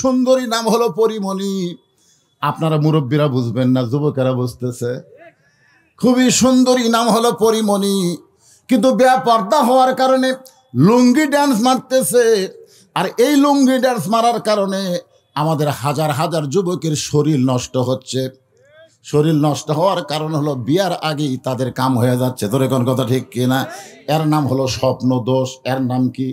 সুন্দরী, নাম হলো পরিমণি। আপনারা মুরব্বীরা বুঝবেন না, যুবকেরা বুঝতেছে। খুবই সুন্দরী, নাম হলো পরিমণি, কিন্তু বেপর্দা হওয়ার কারণে লুঙ্গি ড্যান্স মারতেছে। আর এই লুঙ্গি ড্যান্স মারার কারণে আমাদের হাজার হাজার যুবকের শরীর নষ্ট হচ্ছে। শরীর নষ্ট হওয়ার কারণ হলো বিয়ার আগেই তাদের কাম হয়ে যাচ্ছে। তোর কোন কথা ঠিক কিনা? এর নাম হলো স্বপ্ন দোষ। এর নাম কি?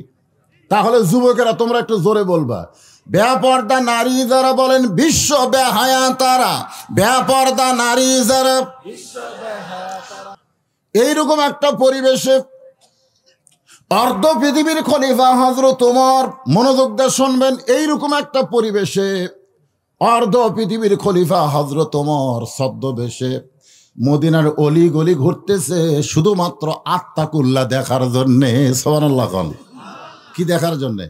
তাহলে যুবকেরা তোমরা একটু জোরে বলবা। বেপর্দা নারী যারা বলেন বিশ্ব বেহায়া তারা। বেপর্দা নারী যারা এইরকম একটা পরিবেশে অর্ধ পৃথিবীর খলিফা হযরত ওমর, মনোযোগ দিয়ে শুনবেন, এইরকম একটা পরিবেশে অর্ধ পৃথিবীর খলিফা হযরত ওমর ছদ্মবেশে মদিনার অলি গলি ঘুরতেছে শুধুমাত্র আত্তাকুল্লাহ দেখার জন্যে। সুবহানাল্লাহ। কি দেখার জন্যে?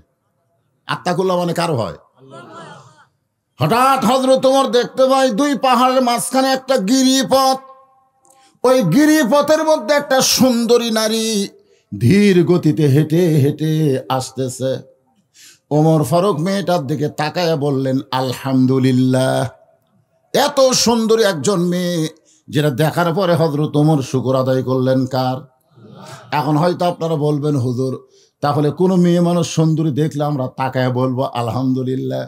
আত্তাকুল্লাহ মানে কার ভয়? হঠাৎ হযরত ওমর দেখতে পায় দুই পাহাড়ের মাঝখানে একটা গিরিপথ। ওই গিরিপথের মধ্যে একটা সুন্দরী নারী ধীর গতিতে হেঁটে হেঁটে আসতেছে। ওমর ফারুক মেয়েটার দিকে তাকায়া বললেন, আলহামদুলিল্লাহ। এত সুন্দরী একজন মেয়ে, যেটা দেখার পরে হযরত ওমর শুকর আদায় করলেন কার? এখন হয়তো আপনারা বলবেন, হুজুর তাহলে কোনো মেয়ে মানুষ সুন্দরী দেখলে আমরা তাকায়া বলবো আলহামদুলিল্লাহ।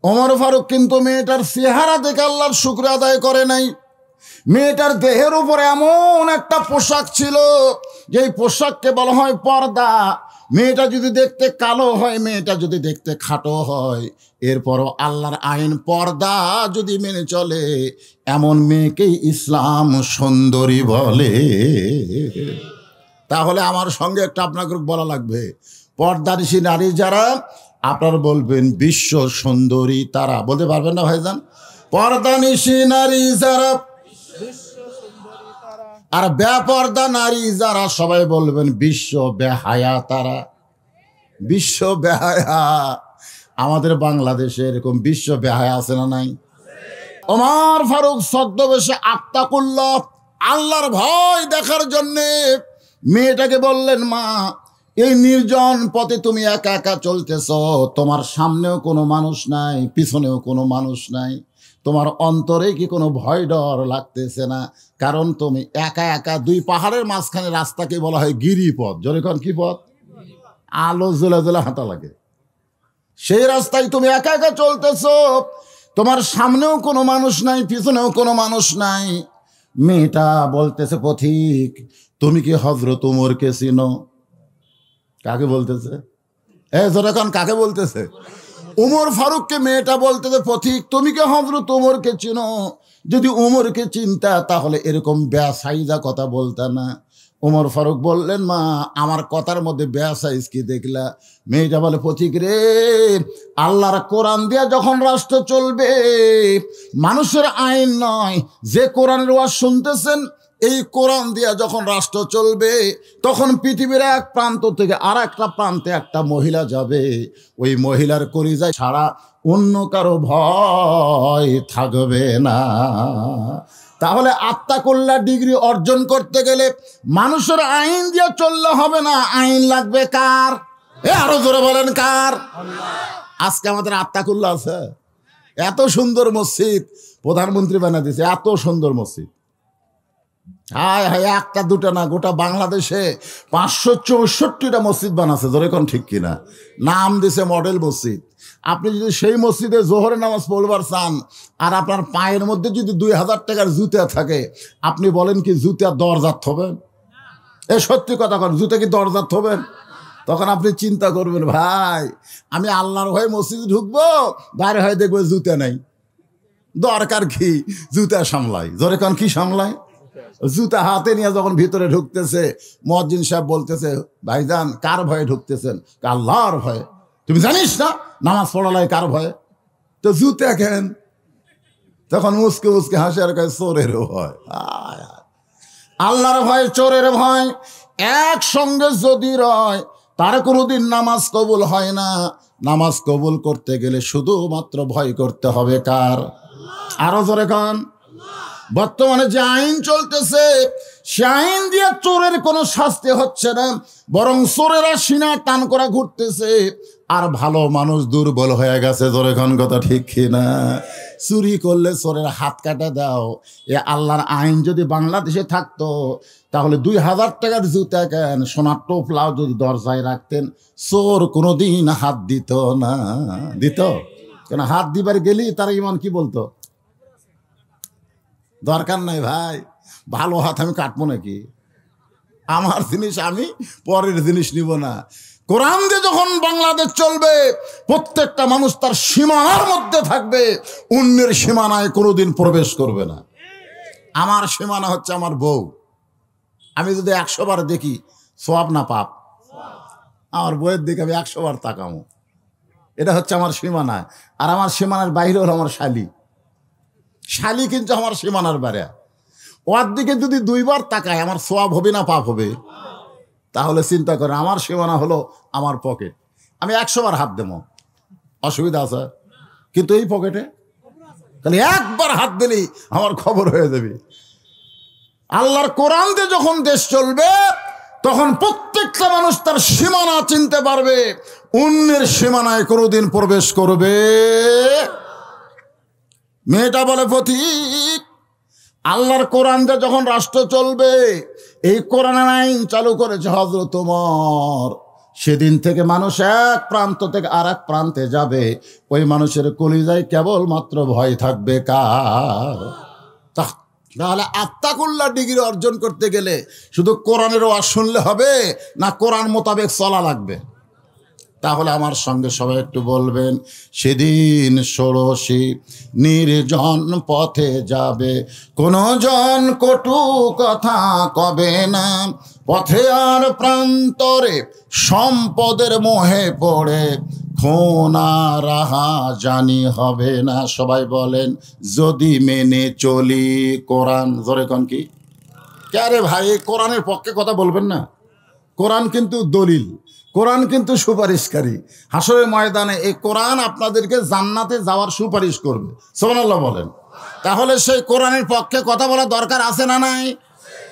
ওমর ফারুক কিন্তু মেয়েটার চেহারা দেখে আল্লাহর শুকর আদায় করে নাই। মেয়েটার দেহের উপরে এমন একটা পোশাক ছিল, যেই পোশাককে বলা হয় পর্দা। মেয়েটা যদি দেখতে কালো হয়, মেয়েটা যদি দেখতে খাটো হয়, এরপরও আল্লাহর আইন পর্দা যদি মেনে চলে, এমন মেয়েকেই ইসলাম সুন্দরী বলে। তাহলে আমার সঙ্গে একটা আপনাকে বলা লাগবে, পর্দানিশী নারী যারা, আপনারা বলবেন বিশ্ব সুন্দরী তারা। বলতে পারবেন না ভাইজান? পর্দানিশী নারী যারা আর বেপর্দা নারী যারা, সবাই বলবেন বিশ্ব বেহায়া তারা। বিশ্ব বেহায়া। আমাদের বাংলাদেশে এরকম বিশ্ব বেহায়া আছে না নাই? ওমর ফারুক ছদ্মবেশে আত্তাকুল্লাহ, আল্লাহর ভয় দেখার জন্যে মেয়েটাকে বললেন, মা এই নির্জন পথে তুমি একা একা চলতেছ, তোমার সামনেও কোনো মানুষ নাই, পিছনেও কোনো মানুষ নাই, তোমার অন্তরে কি কোনো ভয় ডর লাগতেছে না? কারণ তুমি একা একা দুই পাহাড়ের মাঝখানে রাস্তাকে বলা হয় গিরিপথ। জোরে কোন কি পথ? আলো জ্বলে জ্বলে হাঁটা লাগে, সেই রাস্তায় তুমি একা একা চলতেছ, তোমার সামনেও কোনো মানুষ নাই, পিছনেও কোনো মানুষ নাই। মেয়েটা বলতেছে, পথিক তুমি কি হযরত ওমরকে চিনো? কাকে বলতেছে? জোরে কোন কাকে বলতেছে? ওমর ফারুককে মেয়েটা বলতেছে, পথিক তুমি কি হযরত ওমরকে চিনো? যদি ওমরকে চিনতা তাহলে এরকম বেসাইজা কথা বলতা না। ওমর ফারুক বললেন, মা আমার কথার মধ্যে বেসাইজ কি দেখলা? মেয়েটা বলে, পথিক রে, আল্লাহর কোরআন দিয়া যখন রাষ্ট্র চলবে, মানুষের আইন নয়, যে কোরআনের ওয়াজ শুনতেছেন এই কোরআন দিয়া যখন রাষ্ট্র চলবে, তখন পৃথিবীর এক প্রান্ত থেকে আর একটা প্রান্তে একটা মহিলা যাবে, ওই মহিলার কলিজায় ছাড়া অন্য কারো ভয় থাকবে না। তাহলে আত্তাকুল্লাহ ডিগ্রি অর্জন করতে গেলে মানুষের আইন দিয়ে চললে হবে না, আইন লাগবে কার? আরো জোরে বলেন কার? আজকে আমাদের আত্তাকুল্লাহ আছে। এত সুন্দর মসজিদ প্রধানমন্ত্রী বানিয়ে দিয়েছে, এত সুন্দর মসজিদ। হায় হায়, একটা দুটা না, গোটা বাংলাদেশে 564টা মসজিদ বানাচ্ছে। জোরে কোন ঠিক কিনা? নাম দিছে মডেল মসজিদ। আপনি যদি সেই মসজিদে জোহরের নামাজ পড়বার চান, আর আপনার পায়ের মধ্যে যদি 2000 টাকার জুতা থাকে, আপনি বলেন কি জুতা দরজাত হবেন? সত্যি কথা কন, জুতা কি দরজাত হবেন? তখন আপনি চিন্তা করবেন, ভাই আমি আল্লাহর হয়ে মসজিদে ঢুকবো, বাইরে হয়ে দেখবো জুতা নাই, দরকার কি জুতা সামলাই। জোরে কোন কি সামলাই? জুতা হাতে নিয়ে যখন ভিতরে ঢুকতেছে, মুয়াজ্জিন সাহেব বলতেছে, ভাইজান কার ভয়ে ঢুকতেছেন? আল্লাহর ভয়ে। তুমি জানিস না নামাজ পড়ালাই কার ভয়ে? তো জুতা কেন? তখন মুসকে মুসকে হাসে আর কয়, চোরের ভয়। আল্লাহর ভয়, চোরের ভয় একসঙ্গে যদি রয়, তার কোনোদিন নামাজ কবুল হয় না। নামাজ কবুল করতে গেলে শুধুমাত্র ভয় করতে হবে কার? আরো জোরে কান। বর্তমানে যে আইন চলতেছে, সে আইন দিয়ে চোরের কোনো শাস্তি হচ্ছে না, বরং চোরেরা সিনা টান করা ঘুরতেছে। আর ভালো মানুষ দুর্বল হয়ে গেছে। জোরে কোন কথা ঠিক কিনা? চুরি করলে চোরের হাত কাটা দাও। এ আল্লাহর আইন যদি বাংলাদেশে থাকতো তাহলে 2000 টাকার জুতা কেন সোনার টোপলাও যদি দরজায় রাখতেন, চোর কোনোদিন হাত দিত না। দিত? কেন হাত দিবার গেলি তার ইমান কি বলতো? দরকার নাই ভাই, ভালো হাত আমি কাটবো নাকি? আমার জিনিস আমি পরের জিনিস নিব না। কোরআন দিয়ে যখন বাংলাদেশ চলবে, প্রত্যেকটা মানুষ তার সীমানার মধ্যে থাকবে, অন্যের সীমানায় কোনোদিন প্রবেশ করবে না। আমার সীমানা হচ্ছে আমার বউ। আমি যদি 100 বার দেখি সওয়াব না পাপ? আমার বউয়ের দিকে আমি 100 বার তাকামো, এটা হচ্ছে আমার সীমানা। আর আমার সীমানার বাইরে হলো আমার শালি। শালি কিন্তু আমার সীমানার বাইরে। ওর দিকে যদি 2 বার তাকায় আমার সওয়াব হবে না পাপ হবে? তাহলে চিন্তা করে, আমার সীমানা হলো আমার পকেট। আমি 100 বার হাত দেবো, অসুবিধা আছে? কিন্তু এই পকেটে খালি একবার হাত দিলেই আমার খবর হয়ে যাবে। আল্লাহর কোরআন দিয়ে যখন দেশ চলবে তখন প্রত্যেকটা মানুষ তার সীমানা চিনতে পারবে, অন্যের সীমানায় কোনোদিন প্রবেশ করবে। মেয়েটা বলে পথিক, আল্লাহর কোরআন দিয়ে যখন রাষ্ট্র চলবে, এই কোরআনের আইন চালু করেছে হযরত ওমর, সেদিন থেকে মানুষ এক প্রান্ত থেকে আর এক প্রান্তে যাবে, ওই মানুষের কলিজায় কেবলমাত্র ভয় থাকবে কার? তাহলে আত্তাকুল্লাহ ডিগ্রি অর্জন করতে গেলে শুধু কোরআনের ওয়াজ শুনলে হবে না কোরআন মোতাবেক চলা লাগবে? তাহলে আমার সঙ্গে সবাই একটু বলবেন, সেদিন ষোড়শী নির্জন পথে যাবে, কোনো জন কটু কথা কবে না, পথে আর প্রান্তরে সম্পদের মোহে পড়ে খুন আর রাহা জানি হবে না। সবাই বলেন, যদি মেনে চলি কোরআন। জোরে কোন কি? কে ভাই, কোরআনের পক্ষে কথা বলবেন না? কোরআন কিন্তু দলিল, কোরআন কিন্তু সুপারিশকারী। হাসরের ময়দানে এই কোরআন আপনাদেরকে জান্নাতে যাওয়ার সুপারিশ করবে। সুবহানাল্লাহ বলেন। তাহলে সেই কোরআনের পক্ষে কথা বলা দরকার আছে না নাই?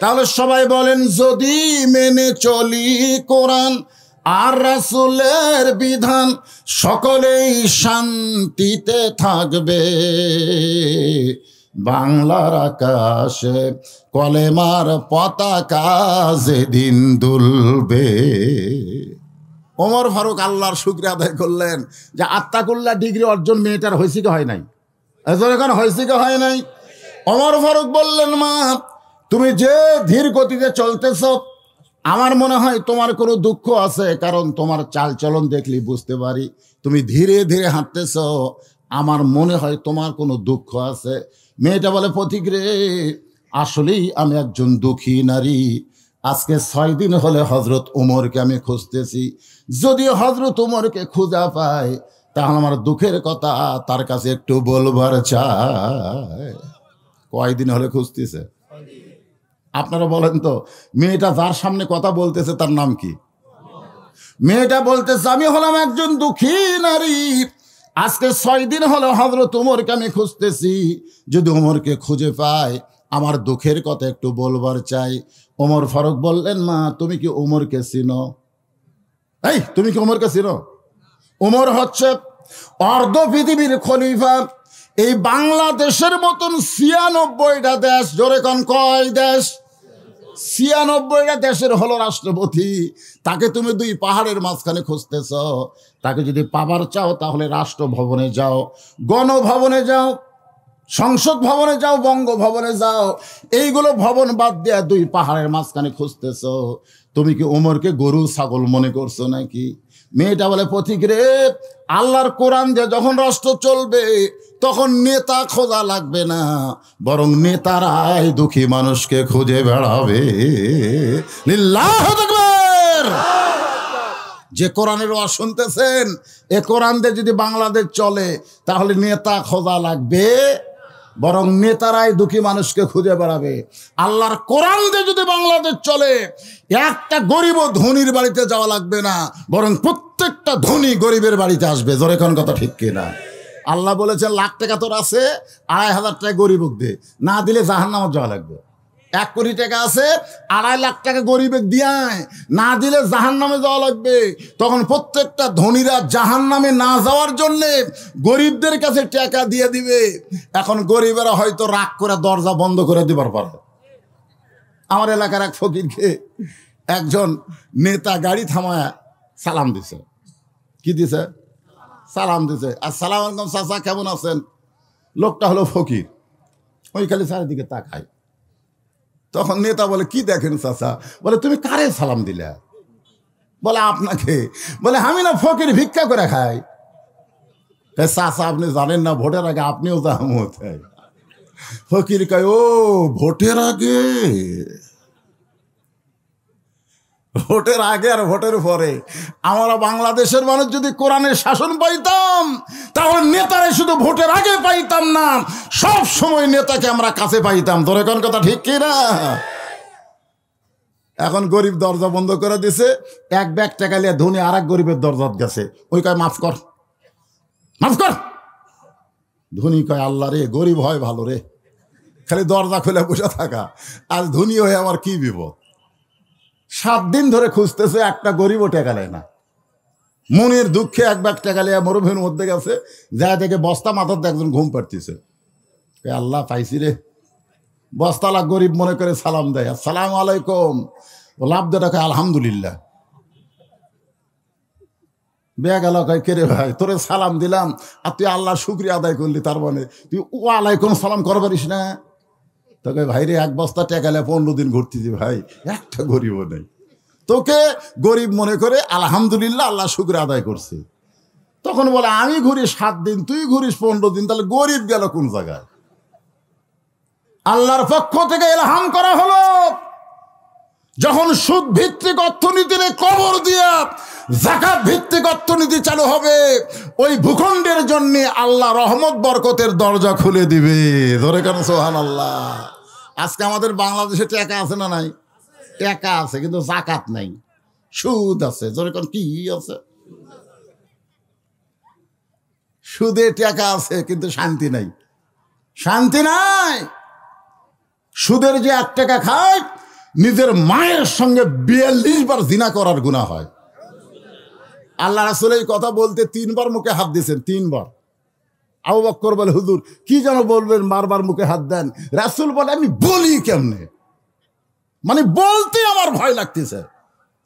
তাহলে সবাই বলেন, যদি মেনে চলি কোরআন আর রাসূলের বিধান, সকলেই শান্তিতে থাকবে, বাংলার আকাশে কলেমার পতাকা যেদিন দুলবে। ওমর ফারুক আল্লাহর শুকরিয়া আদায় করলেন যে আত্তাকুল্লাহ ডিগ্রি অর্জন মেয়েটার হয়েছে কি হয় নাই? এখন হয়েছে কি হয় নাই? ওমর ফারুক বললেন, মা তুমি যে ধীর গতিতে চলতেছ, আমার মনে হয় তোমার কোনো দুঃখ আছে, কারণ তোমার চাল চলন দেখলে বুঝতে পারি তুমি ধীরে ধীরে হাঁটতেছ, আমার মনে হয় তোমার কোনো দুঃখ আছে। মেয়েটা বলে, পথিক রে, আসলেই আমি একজন দুঃখী নারী। আজকে 6 দিন হলে হযরত ওমরকে আমি খুঁজতেছি, যদি হযরত ওমরকে খুঁজা পাই তাহলে আমার দুঃখের কথা তার কাছে একটু বলবার চাই। কয়দিন হলে খুঁজতেছে? আপনারা বলেন তো, মেয়েটা যার সামনে কথা বলতেছে তার নাম কি? মেয়েটা বলতেছে, আমি হলাম একজন দুঃখী নারী, আজকে 6 দিন হলো হযরত ওমরকে আমি খুঁজতেছি, যদি ওমরকে খুঁজে পাই আমার দুঃখের কথা একটু বলবার চাই। ওমর ফারুক বললেন, মা তুমি কি ওমরকে চিনো? এই তুমি কি ওমরকে চিনো? ওমর হচ্ছে অর্ধ পৃথিবীর খলিফা। এই বাংলাদেশের মতন 96টা দেশ, জোরে কোন কয় দেশ? 96টা দেশের হলো রাষ্ট্রপতি। তাকে তুমি 2 পাহাড়ের মাঝখানে খুঁজতেছ। তাকে যদি পাবার চাও তাহলে রাষ্ট্রভবনে যাও, গণভবনে যাও, সংসদ ভবনে যাও, বঙ্গভবনে যাও, এইগুলো ভবন বাদ দিয়ে 2 পাহাড়ের মাঝখানে খুঁজতেছ। তুমি কি ওমরকে গরু ছাগল মনে করছো নাকি? মেয়েটা বলে, পথিক রে, আল্লাহর কোরআন দিয়ে যখন রাষ্ট্র চলবে তখন নেতা খোঁজা লাগবে না, বরং নেতারাই দুঃখী মানুষকে খুঁজে বেড়াবে। লিল্লাহু আকবার। যে কোরআনের ওয়াজ শুনতেছেন, এ কোরআন দিয়ে যদি বাংলাদেশ চলে তাহলে নেতা খোঁজা লাগবে, বরং নেতারাই দুঃখী মানুষকে খুঁজে বেড়াবে। আল্লাহর কোরআন দিয়ে যদি বাংলাদেশ চলে, একটা গরিব ধনীর বাড়িতে যাওয়া লাগবে না, বরং প্রত্যেকটা ধনী গরিবের বাড়িতে আসবে। জোরে কোন কথা ঠিক কিনা? আল্লাহ বলেছেন, লাখ টাকা তোর আছে, 2500 টাকা গরিবক দে, না দিলে জাহান্নামে যাওয়া লাগবে। 1 কোটি টাকা আছে, 2.5 লাখ টাকা গরিবের দিয়ায়, না দিলে জাহান্নামে যাওয়া লাগবে। তখন প্রত্যেকটা ধনীরা জাহান্নামে না যাওয়ার জন্যে গরিবদের কাছে টাকা দিয়ে দিবে। এখন গরিবেরা হয়তো রাগ করে দরজা বন্ধ করে দিবার পারে। আমার এলাকার এক ফকিরকে একজন নেতা গাড়ি থামায় সালাম দিছে। কি দিছে? সালাম দিছে। আসসালামু আলাইকুম চাচা, কেমন আছেন? লোকটা হলো ফকির, ওই খালি চারিদিকে তাকায়। তখন নেতা বলে, কি দেখেন চাচা? বলে, তুমি কারে সালাম দিলে? বলে, আপনাকে। বলে, আমি না ফকির, ভিক্ষা করে খাই। চাচা আপনি জানেন না, ভোটের আগে আপনিও তো আমত। ফকির কয়, ও ভোটের আগে? ভোটের আগে আর ভোটের পরে আমরা বাংলাদেশের মানুষ যদি কোরআনের শাসন পাইতাম, তাহলে নেতারে শুধু ভোটের আগে পাইতাম না, সব সময় নেতাকে আমরা কাছে পাইতাম। তোর এখন কথা ঠিক কি না? এখন গরিব দরজা বন্ধ করে দিছে, 1 ব্যাগ টাকা নিয়ে ধনী আর এক গরিবের দরজা গেছে। ওই কয়, মাফ কর, মাফ কর। ধনী কয়, আল্লাহ রে, গরিব হয় ভালো রে, খালি দরজা খুলে বসে থাকা, আজ ধনী হয়ে আমার কি বিপদ। 7 দিন ধরে খুঁজতেছে, একটা গরিবও টাকা নেয় না। মনের দুঃখে 1 ব্যাগ টাকা লিয়ে মরুভূমির মধ্যে গেছে, যা দেখে বস্তা মাথাতে একজন ঘুম পাড়তেছে। আল্লাহ পাইছি রে। বস্তালা গরিব মনে করে সালাম দেয়, আসসালামু আলাইকুম। লাভ দেটা কয়, আলহামদুলিল্লাহ। বেয়া গেল, কয় কে রে ভাই, তোরে সালাম দিলাম আর তুই আল্লাহ শুকরিয়া আদায় করলি, তার মানে তুই ওয়ালাইকুম সালাম করবারিস না? তোকে ভাই রে, 1 বস্তা টাকা নিয়ে 15 দিন ঘুরতেছি ভাই, একটা গরিবও নেই। তোকে গরিব মনে করে আলহামদুলিল্লাহ, আল্লাহ শুকরিয়া আদায় করছে। তখন বলে, আমি ঘুরি 7 দিন, তুই ঘুরিস 15 দিন, তাহলে গরিব গেল কোন জায়গায়? আল্লাহর পক্ষ থেকে ইলহাম করা হলো, যখন সুদ ভিত্তিক অর্থনীতির কবর দিয়া যাকাত ভিত্তিক অর্থনীতি চালু হবে, ওই ভূখণ্ডের জন্য আল্লাহ রহমত বরকতের দরজা খুলে দিবে। ধরে কেন সুবহানাল্লাহ। আজকে আমাদের বাংলাদেশে টাকা আছে না নাই? টাকা আছে, কিন্তু যাকাত নাই, সুদ আছে। ধরে কেন কি আছে? সুদে টাকা আছে, কিন্তু শান্তি নাই, শান্তি নাই। সুদের যে 1 টাকা খায়, নিজের মায়ের সঙ্গে 42 বার জিনা করার গুনাহ হয়। আল্লাহ রাসূল এই কথা বলতে 3 বার মুখে হাত দিয়েছেন, 3 বার। আবু বকর বলে, হুজুর কি যেন বলবেন, বারবার মুখে হাত দেন। রাসূল বলে, আমি বলি কেমনে, মানে বলতে আমার ভয় লাগতেছে।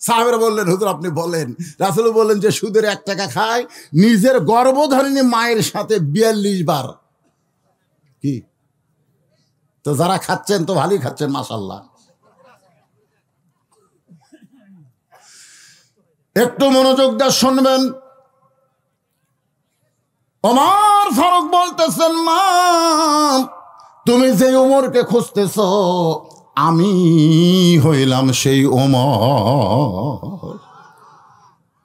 সাহাবেরা বললেন, হুজুর আপনি বলেন। রাসূল বললেন যে সুদের 1 টাকা খায়, নিজের গর্ভধারিণী মায়ের সাথে 42 বার। কি তো যারা খাচ্ছেন তো ভালোই খাচ্ছেন, মাশাআল্লাহ। একটু মনোযোগ দিয়ে শুনবেন। ওমর ফারুক বলতেছেন, মা তুমি যে ওমরকে খুঁজতেছ, আমি হইলাম সেই ওমর।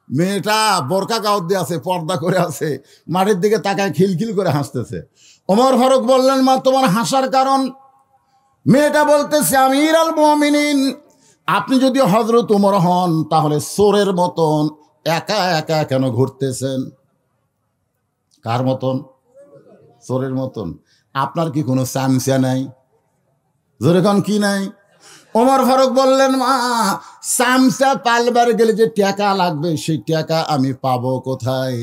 মেয়েটা বোরকা গাউত দিয়ে আছে, পর্দা করে আছে, মাটির দিকে তাকায় খিলখিল করে হাসতেছে। ওমর ফারুক বললেন, মা তোমার হাসার কারণ? মেয়েটা বলতেছে, আমিরুল মুমিনিন, আপনি যদি হযরত ওমর হন, তাহলে চোরের মতন একা একা কেন ঘুরতেছেন? কার মতন? চোরের মতন। আপনার কি কোনো চামচা নাই? যেরকম কি নাই? ওমর ফারুক বললেন, মা চামচা পালবার গেলে যে টাকা লাগবে, সেই টাকা আমি পাবো কোথায়?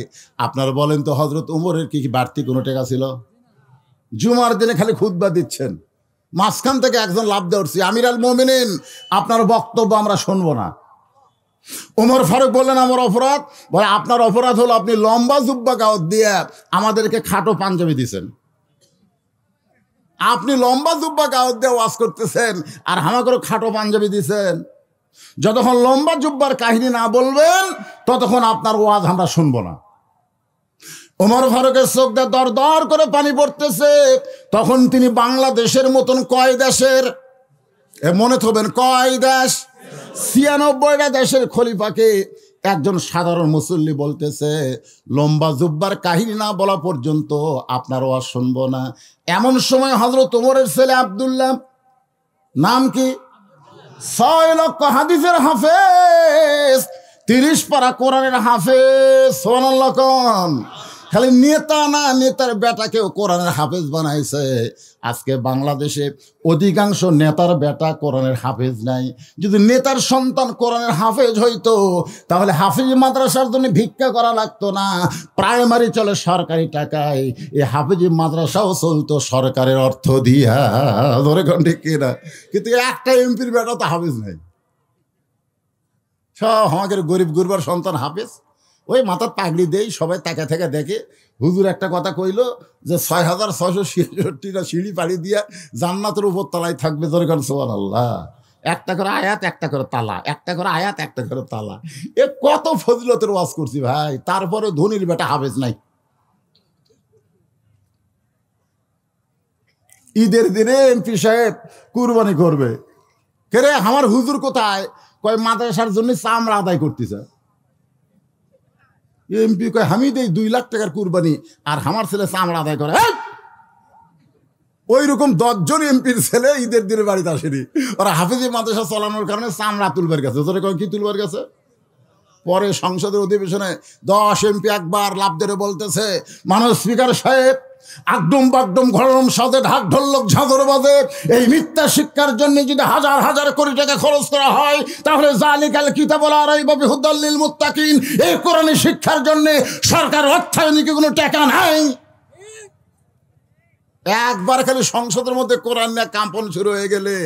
আপনার বলেন তো, হযরত ওমরের কি বাড়তি কোনো টাকা ছিল? জুমার দিনে খালি খুতবা দিচ্ছেন, মাঝখান থেকে একজন লাফ দিয়ে উঠছে, আমিরুল মুমিনিন আপনার বক্তব্য আমরা শুনবো না। ওমর ফারুক বললেন, আমার অপরাধ? বলে, আপনার অপরাধ হলো আপনি লম্বা জুব্বা গাউত দিয়ে আমাদেরকে খাটো পাঞ্জাবি দিছেন। আপনি লম্বা জুব্বা গাউত দিয়ে ওয়াজ করতেছেন, আর আমাকেও খাটো পাঞ্জাবি দিছেন। যতক্ষণ লম্বা জুব্বার কাহিনী না বলবেন, ততক্ষণ আপনার ওয়াজ আমরা শুনবো না। ওমর ফারুকের চোখ দিয়ে দর দর করে পানি পড়তেছে। তখন তিনি বাংলাদেশের মতন কয় দেশের, মনে থবেন, কয় দেশ? 96টা দেশের খলিফাকে একজন সাধারণ মুসল্লি বলতেছে, লম্বা জুব্বার কাহিনী না বলা পর্যন্ত আপনার ওয়াজ শুনবো না। এমন সময় হযরত ওমরের ছেলে আব্দুল্লাহ, নাম কি, 6 লক্ষ হাদিসের হাফেজ, 30 পারা কোরআনের হাফেজ। সুবহানাল্লাহ। খালি নেতা না, নেতার বেটাকেও কোরআনের হাফেজ বানাইছে। আজকে বাংলাদেশে অধিকাংশ নেতার বেটা কোরআনের হাফেজ নাই। যদি নেতার সন্তান কোরআনের হাফেজ হইতো তাহলে হাফেজ মাদ্রাসার জন্য ভিক্ষা করা লাগতো না। প্রাইমারি চলে সরকারি টাকায়, এই হাফেজি মাদ্রাসাও চলতো সরকারের অর্থ দিয়া। ধরে কোন ঠিক কিনা? কিন্তু একটা এমপির বেটা তো হাফেজ নাই। সব আমাদের গরিব গুরবার সন্তান হাফেজ। ওই মাথার পাগড়ি দেই, সবাই তাকে থেকে দেখে। হুজুর একটা কথা কইল যে ৬,৬৬৬টা সিঁড়ি পাড়ি দিয়া জান্নাতের উপর তলায় থাকবে। ধরে কোন সুবহানাল্লাহ। একটা করে আয়াত, একটা করে তালা, একটা করে আয়াত, একটা করে তালা। এ কত ফজিলতের ওয়াজ করছি ভাই, তারপরে ধনির বেটা হাফেজ নাই। ঈদের দিনে এমপি সাহেব কুরবানি করবে, কে রে আমার হুজুর কোথায়? কয় মাদ্রাসার জন্য চামড়া আদায় করতেছে। এমপি কয় আমি দেই 2 লাখ টাকার কুরবানি আর আমার ছেলে চামড়া আদায় করে। ওই রকম 10 জন এমপির ছেলে ঈদের দিনে বাড়িতে আসেনি। ওরা হাফেজি মাদ্রাসা চালানোর কারণে চামড়া তুলবার গেছে। তোরে কয় কি তুলবার গেছে? পরে সংসদের অধিবেশনে 10 এমপি একবার লাভ ধরে বলতেছে, মাননীয় স্পিকার সাহেব, আগডুম বাগডুম ঘরম সাজে ঢাক ঢোলক ঝাঁঝর বাজে, এই মিথ্যা শিক্ষার জন্য যদি হাজার হাজার কোটি টাকা খরচ করা হয় তাহলে জালিকাল কিতাবুল আরাইবা বিহুদাল লিল মুত্তাকিন, এই কোরআনী শিক্ষার জন্য সরকার অর্থায়নে কি কোনো টাকা নাই? একবার খালি সংসদের মধ্যে কোরআন নিয়ে কাম্পন শুরু হয়ে গেলে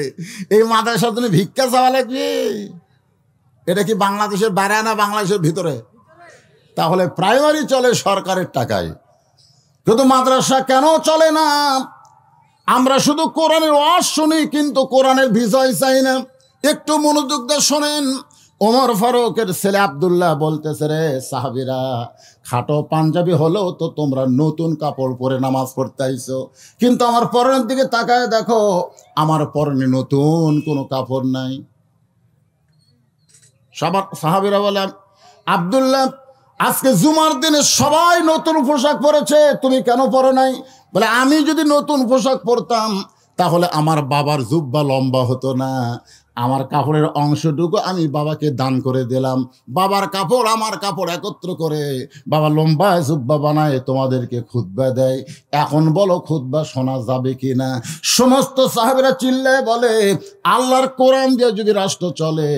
এই মাদ্রাসার জন্য ভিক্ষা চাওয়া লাগবে। এটা কি বাংলাদেশের বাইরে না বাংলাদেশের ভিতরে? তাহলে প্রাইমারি চলে সরকারের টাকায়, কিন্তু মাদ্রাসা কেন চলে না? আমরা শুধু কোরআনের ওয়াজ শুনি কিন্তু কোরআনের বিজয় চাই না। একটু মনোযোগ দিয়ে শোনেন। ওমর ফারুকের ছেলে আব্দুল্লাহ বলতেছে, রে সাহাবীরা, খাটো পাঞ্জাবি হলেও তো তোমরা নতুন কাপড় পরে নামাজ পড়তে আইছো, কিন্তু আমার পরনের দিকে তাকায় দেখো, আমার পরনে নতুন কোনো কাপড় নাই। সবার সাহাবীরা বলে, আব্দুল্লাহ, আজকে জুমার দিনে সবাই নতুন পোশাক পরেছে, তুমি কেন পরো নাই? বলে, আমি যদি নতুন পোশাক পরতাম তাহলে আমার বাবার জুব্বা লম্বা হতো না, আমার কাপড়ের অংশটুকু আমি বাবাকে দান করে দিলাম। বাবার কাপড় আমার কাপড় একত্র করে বাবা লম্বা জুব্বা বানায় তোমাদেরকে খুতবা দেয়। এখন বলো খুতবা শোনা যাবে কি না? সমস্ত সাহাবীরা চিল্লায় বলে, আল্লাহর কোরআন দিয়ে যদি রাষ্ট্র চলে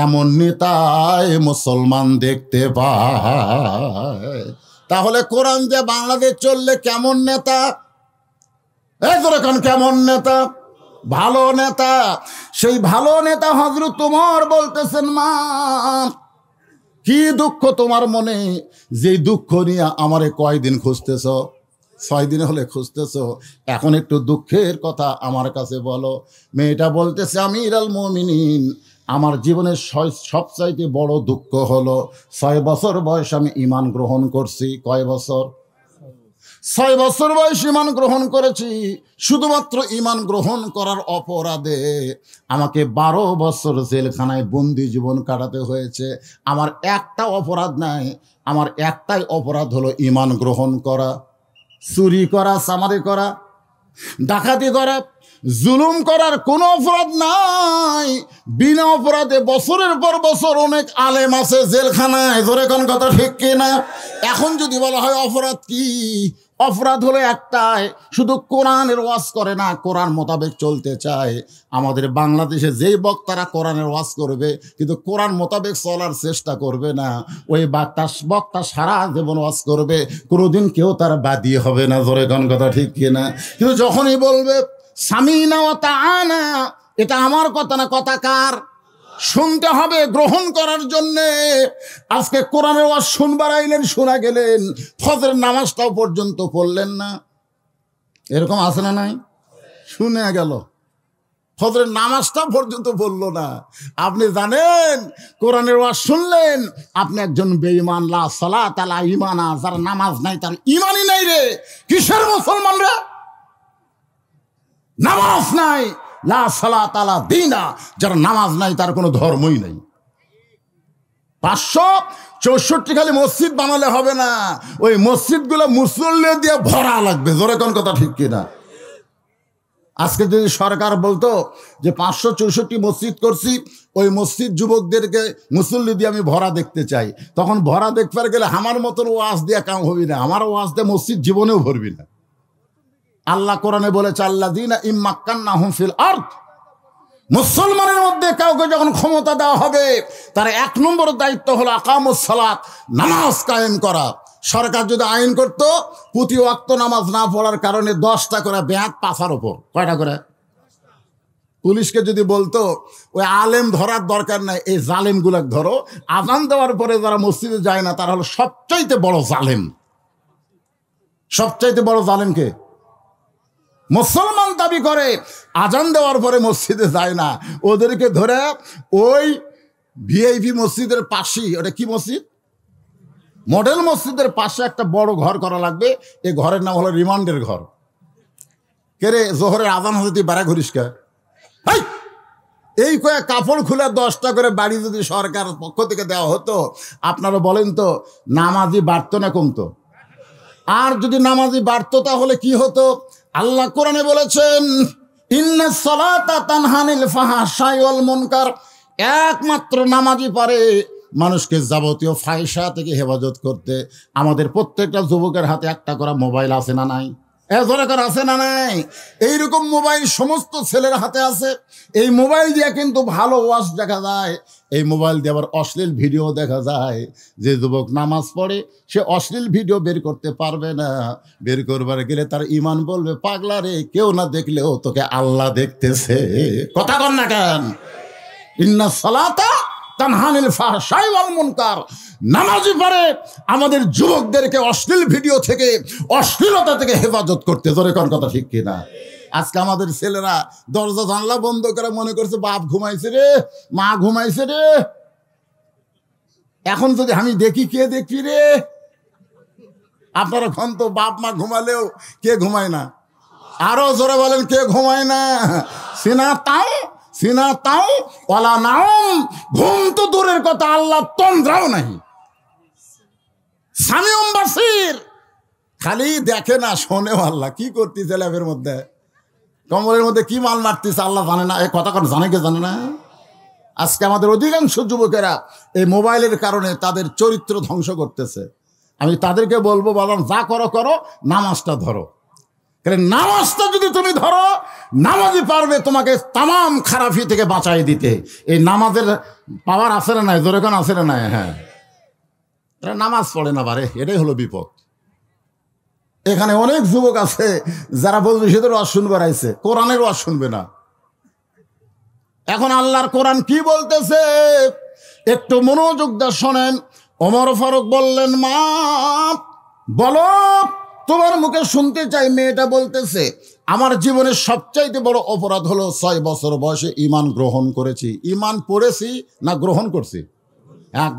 এমন নেতায় মুসলমান দেখতে পায়। তাহলে কোরআন দিয়ে বাংলাদেশ চললে কেমন নেতা? এখন কেমন নেতা? ভালো নেতা। সেই ভালো নেতা হযরত ওমর বলতেছেন, মা, কি দুঃখ তোমার মনে, যে দুঃখ নিয়ে আমারে কয়দিন খুঁজতেছ? 6 দিন হলে খুঁজতেছ, এখন একটু দুঃখের কথা আমার কাছে বলো। মেয়েটা বলতেছে, আমিরুল মুমিনিন, আমার জীবনের সবচাইতে বড় দুঃখ হলো 6 বছর বয়স আমি ঈমান গ্রহণ করছি। কয় বছর? 6 বছর বয়স ঈমান গ্রহণ করেছি। শুধুমাত্র ঈমান গ্রহণ করার অপরাধে আমাকে 12 বছর জেলখানায় বন্দি জীবন কাটাতে হয়েছে। আমার একটা অপরাধ নাই, আমার একটাই অপরাধ হলো ঈমান গ্রহণ করা। চুরি করা, চামারি করা, ডাকাতি করা, জুলুম করার কোনো অপরাধ নাই। বিনা অপরাধে বছরের পর বছর অনেক আলেম আছে জেলখানায়। ধরে কোন কথা ঠিক কিনা? এখন যদি বলা হয় অপরাধ কি, অপরাধ হলো একটাই, শুধু কোরআনের ওয়াজ করে না, কোরআন মোতাবেক চলতে চায়। আমাদের বাংলাদেশে যেই বক্তারা কোরআনের ওয়াজ করবে কিন্তু কোরআন মোতাবেক চলার চেষ্টা করবে না, ওই বক্তা সারা জীবন ওয়াজ করবে, কোনোদিন কেউ তার বাদী হবে না। ধরে কোন কথা ঠিক কিনা? কিন্তু যখনই বলবে সামিনা ওয়া তাআনা, এটা আমার কথা না, কথা কার? শুনতে হবে গ্রহণ করার জন্যে। আজকে কোরআনের ওয়াজ শুনবার আইলেন, শোনা গেলেন, ফজরের নামাজটাও পর্যন্ত পড়লেন না। এরকম আছে না নাই? শুনে গেল, ফজরের নামাজটা পর্যন্ত পড়লো না। আপনি জানেন কোরআনের ওয়াজ শুনলেন, আপনি একজন বেঈমান। লা সালাত আলা ঈমানা, যার নামাজ নাই তার ঈমানই নাই রে। কিসের মুসলমান রে? নামাজ নাই। লা সালাত আলা দীনা, যার নামাজ নাই তার কোনো ধর্মই নাই। 564 খালি মসজিদ বানালে হবে না, ওই মসজিদগুলো মুসল্লি দিয়ে ভরা লাগবে। জোরে কোন কথা ঠিক কিনা? আজকে যদি সরকার বলতো যে 564 মসজিদ করছি, ওই মসজিদ যুবকদেরকে মুসল্লি দিয়ে আমি ভরা দেখতে চাই, তখন ভরা দেখবার গেলে আমার মতন ওয়াজ দিয়ে কাম হবি না, আমার ওয়াজ দিয়ে মসজিদ জীবনেও ভরবি না। আল্লাহ কোরআনে বলেছে আল্লাযীনা ইম্মাক্কান্নাহুম ফিল আরদ, মুসলমানের মধ্যে কাউকে যখন ক্ষমতা দেওয়া হবে তার 1 নম্বর দায়িত্ব হলো আকামুস সালাত, নামাজ কায়েম করা। সরকার যদি আইন করত প্রতি ওয়াক্ত নামাজ না পড়ার কারণে 10টা করে ব্যাট পাছার ওপর, কয়টা করে? পুলিশকে যদি বলতো ওই আলেম ধরার দরকার নাই, এই জালেমগুলো ধরো, আজান দেওয়ার পরে যারা মসজিদে যায় না তারা হলো সবচাইতে বড় জালেম। সবচাইতে বড় জালেমকে মুসলমান দাবি করে, আজান দেওয়ার পরে মসজিদে যায় না, ওদেরকে ধরে ওই ভিআইপি মসজিদের পাশেই, ওটা কি মসজিদ, মডেল মসজিদের পাশে একটা বড় ঘর করা লাগবে। এই ঘরের নাম হলো রিমান্ডের ঘর। কে রে, জোহরের আজান হতে তুই বাড়া ঘুরিস কে? এই কয়েক কাপড় খুলে 10টা করে বাড়ি যদি সরকার পক্ষ থেকে দেওয়া হতো, আপনারা বলেন তো নামাজি বাড়তো না কমতো? আর যদি নামাজি বাড়তো তাহলে কি হতো? আল্লাহ কোরআনে বলেছেন ইন্নাস সালাতা তানহা আনিল ফাহশাই ওয়াল মুনকার, একমাত্র নামাজি পারে মানুষকে যাবতীয় ফাহিশা থেকে হেফাজত করতে। আমাদের প্রত্যেকটা যুবকের হাতে একটা করে মোবাইল আছে না নাই? এজরাকার আছে না নাই? এইরকম মোবাইল সমস্ত ছেলের হাতে আছে। এই মোবাইল দিয়ে কিন্তু ভালো ওয়াজ দেখা যায়, এই মোবাইল দিয়ে আবার অশ্লীল ভিডিও দেখা যায়। যে যুবক নামাজ পড়ে সে অশ্লীল ভিডিও বের করতে পারবে না। বের করবার গেলে তার ইমান বলবে পাগলা রে, কেউ না দেখলেও তোকে আল্লাহ দেখতেছে। কথা কন না কেন? ইন্নাস সালাতা তানহা আনিল ফাহশাই ওয়াল মুনকার, নামাজি পারে আমাদের যুবকদেরকে অশ্লীল ভিডিও থেকে, অশ্লীলতা থেকে হেফাজত করতে। জোরে কোন কথা ঠিক কিনা? আজকে আমাদের ছেলেরা দরজা জানলা বন্ধ করে মনে করছে বাপ ঘুমাইছে রে, মা ঘুমাইছে রে। এখন যদি আমি দেখি, কে দেখি রে? আপনারা খন তো বাপ মা ঘুমালেও কে ঘুমায় না? আরো জোরে বলেন, কে ঘুমায় না? সিনা তাও ওয়ালা নাওম, ঘুম তো দূরের কথা, আল্লাহ তন্দ্রাও নাই। সামিউম বাসির, খালি দেখে না শোনেও। আল্লাহ কি করতেছে ল্যাবের মধ্যে, কম্বলের মধ্যে কি মাল মারতেছে আল্লাহ জানে না। এই কথা জানে কে? জানে না। আজকে আমাদের অধিকাংশ যুবকেরা এই মোবাইলের কারণে তাদের চরিত্র ধ্বংস করতেছে। আমি তাদেরকে বলবো বাবা, যা করো করো, নামাজটা ধরো। কারণ নামাজটা যদি তুমি ধরো, নামাজই পারবে তোমাকে তামাম খারাপি থেকে বাঁচাই দিতে। এই নামাজের পাওয়ার আছে না নাই? জোরে কোন আছে না নাই? হ্যাঁ, এরা নামাজ পড়ে না পারে, এটাই হলো বিপদ। এখানে অনেক যুবক আছে যারা বলবে সেদের ওয়াজ শুনবার আইছে, কোরআনের ওয়াজ শুনবে না। এখন আল্লাহর কোরআন কি বলতেছে একটু মনোযোগ দিয়ে শোনেন। ওমর ফারুক বললেন, মা বলো, তোমার মুখে শুনতে চাই। মেয়েটা বলতেছে, আমার জীবনের সবচাইতে বড় অপরাধ হলো 6 বছর বয়সে ঈমান গ্রহণ করেছি। ঈমান পড়েছি না গ্রহণ করছি? হ্যাঁ,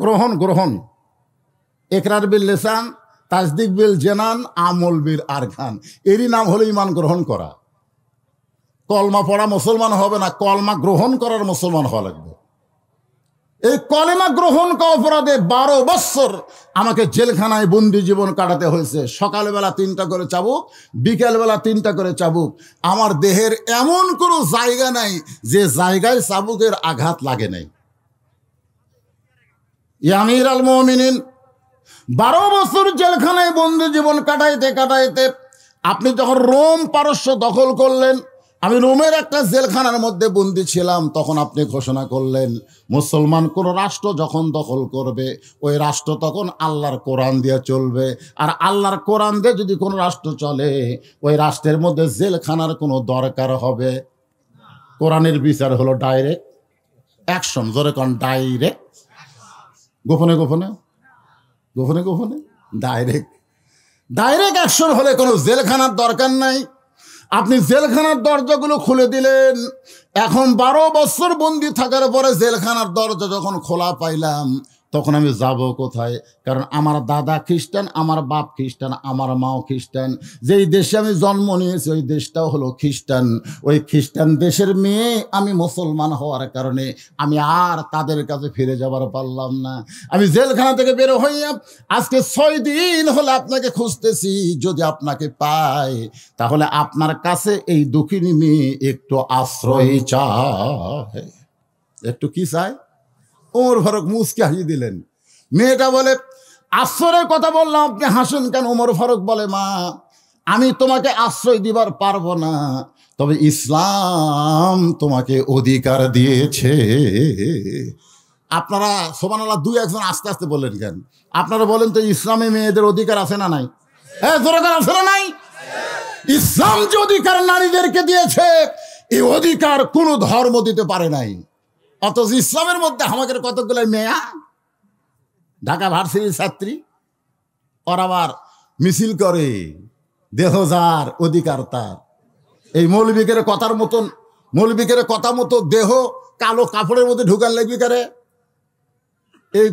গ্রহণ। ইকরার বিল লিসান, তাসদিক বিল জানান, আমল বিল আরকান, এরই নাম হলো ঈমান গ্রহণ করা। কলমা পড়া মুসলমান হবে না, কলমা গ্রহণ করার মুসলমান হওয়া লাগবে। এই কলেমা গ্রহণ করা অপরাধে 12 বছর আমাকে জেলখানায় বন্দি জীবন কাটাতে হয়েছে। সকালবেলা 3টা করে চাবুক, বিকেলবেলা 3টা করে চাবুক। আমার দেহের এমন কোনো জায়গা নাই যে জায়গায় চাবুকের আঘাত লাগে নাই। ইয়া আমির আল মুমিনিন, 12 বছর জেলখানায় বন্দি জীবন কাটাইতে কাটাইতে আপনি যখন রোম পারস্য দখল করলেন, আমি রোমের একটা জেলখানার মধ্যে বন্দি ছিলাম, তখন আপনি ঘোষণা করলেন মুসলমান কোন রাষ্ট্র যখন দখল করবে ওই রাষ্ট্র তখন আল্লাহর কোরআন দিয়ে চলবে। আর আল্লাহর কোরআন দিয়ে যদি কোনো রাষ্ট্র চলে ওই রাষ্ট্রের মধ্যে জেলখানার কোনো দরকার হবে। কোরআনের বিচার হলো ডাইরেক্ট অ্যাকশন। জোরে কোন? ডাইরেক্ট। গোপনে গোপনে, গোপনে গোপনে, ডাইরেক্ট অ্যাকশন হলে কোনো জেলখানার দরকার নাই। আপনি জেলখানার দরজাগুলো খুলে দিলেন। এখন 12 বছর বন্দি থাকার পরে জেলখানার দরজা যখন খোলা পাইলাম তখন আমি যাব কোথায়? কারণ আমার দাদা খ্রিস্টান, আমার বাপ খ্রিস্টান, আমার মাও খ্রিস্টান। যেই দেশে আমি জন্ম নিয়েছি ওই দেশটাও হলো খ্রিস্টান। ওই খ্রিস্টান দেশের মেয়ে আমি মুসলমান হওয়ার কারণে আমি আর তাদের কাছে ফিরে যাবার পারলাম না। আমি জেলখানা থেকে বের হইয়া আজকে 6 দিন হলে আপনাকে খুঁজতেছি। যদি আপনাকে পাই তাহলে আপনার কাছে এই দুঃখিনী মেয়ে একটু আশ্রয় চায়। একটু কি চায়? ওমর ফারুক মুচকে হাসি দিলেন। মেয়েটা বলে, আশ্রয়ের কথা বললাম, আপনি হাসেন কেন? ওমর ফারুক বলে, মা আমি তোমাকে আশ্রয় দিবার পারবো না, তবে ইসলাম তোমাকে অধিকার দিয়েছে। আপনারা সুবহানাল্লাহ দুই একজন আস্তে আস্তে বললেন কেন? আপনারা বলেন তো ইসলামে মেয়েদের অধিকার আছে না নাই? হ্যাঁ, দরকার আছে না নাই? ইসলাম যে অধিকার নারীদেরকে দিয়েছে, এই অধিকার কোনো ধর্ম দিতে পারে নাই। অথচ ইসলামের মধ্যে আমাদের কতগুলো মেয়া ঢাকা ভার্সিটির ছাত্রী, ওরা আবার মিছিল করে দেহ যার অধিকার তার। এই মৌলবীকের কথা মতো দেহ কালো কাপড়ের মধ্যে ঢুকার লাগবি করে। এই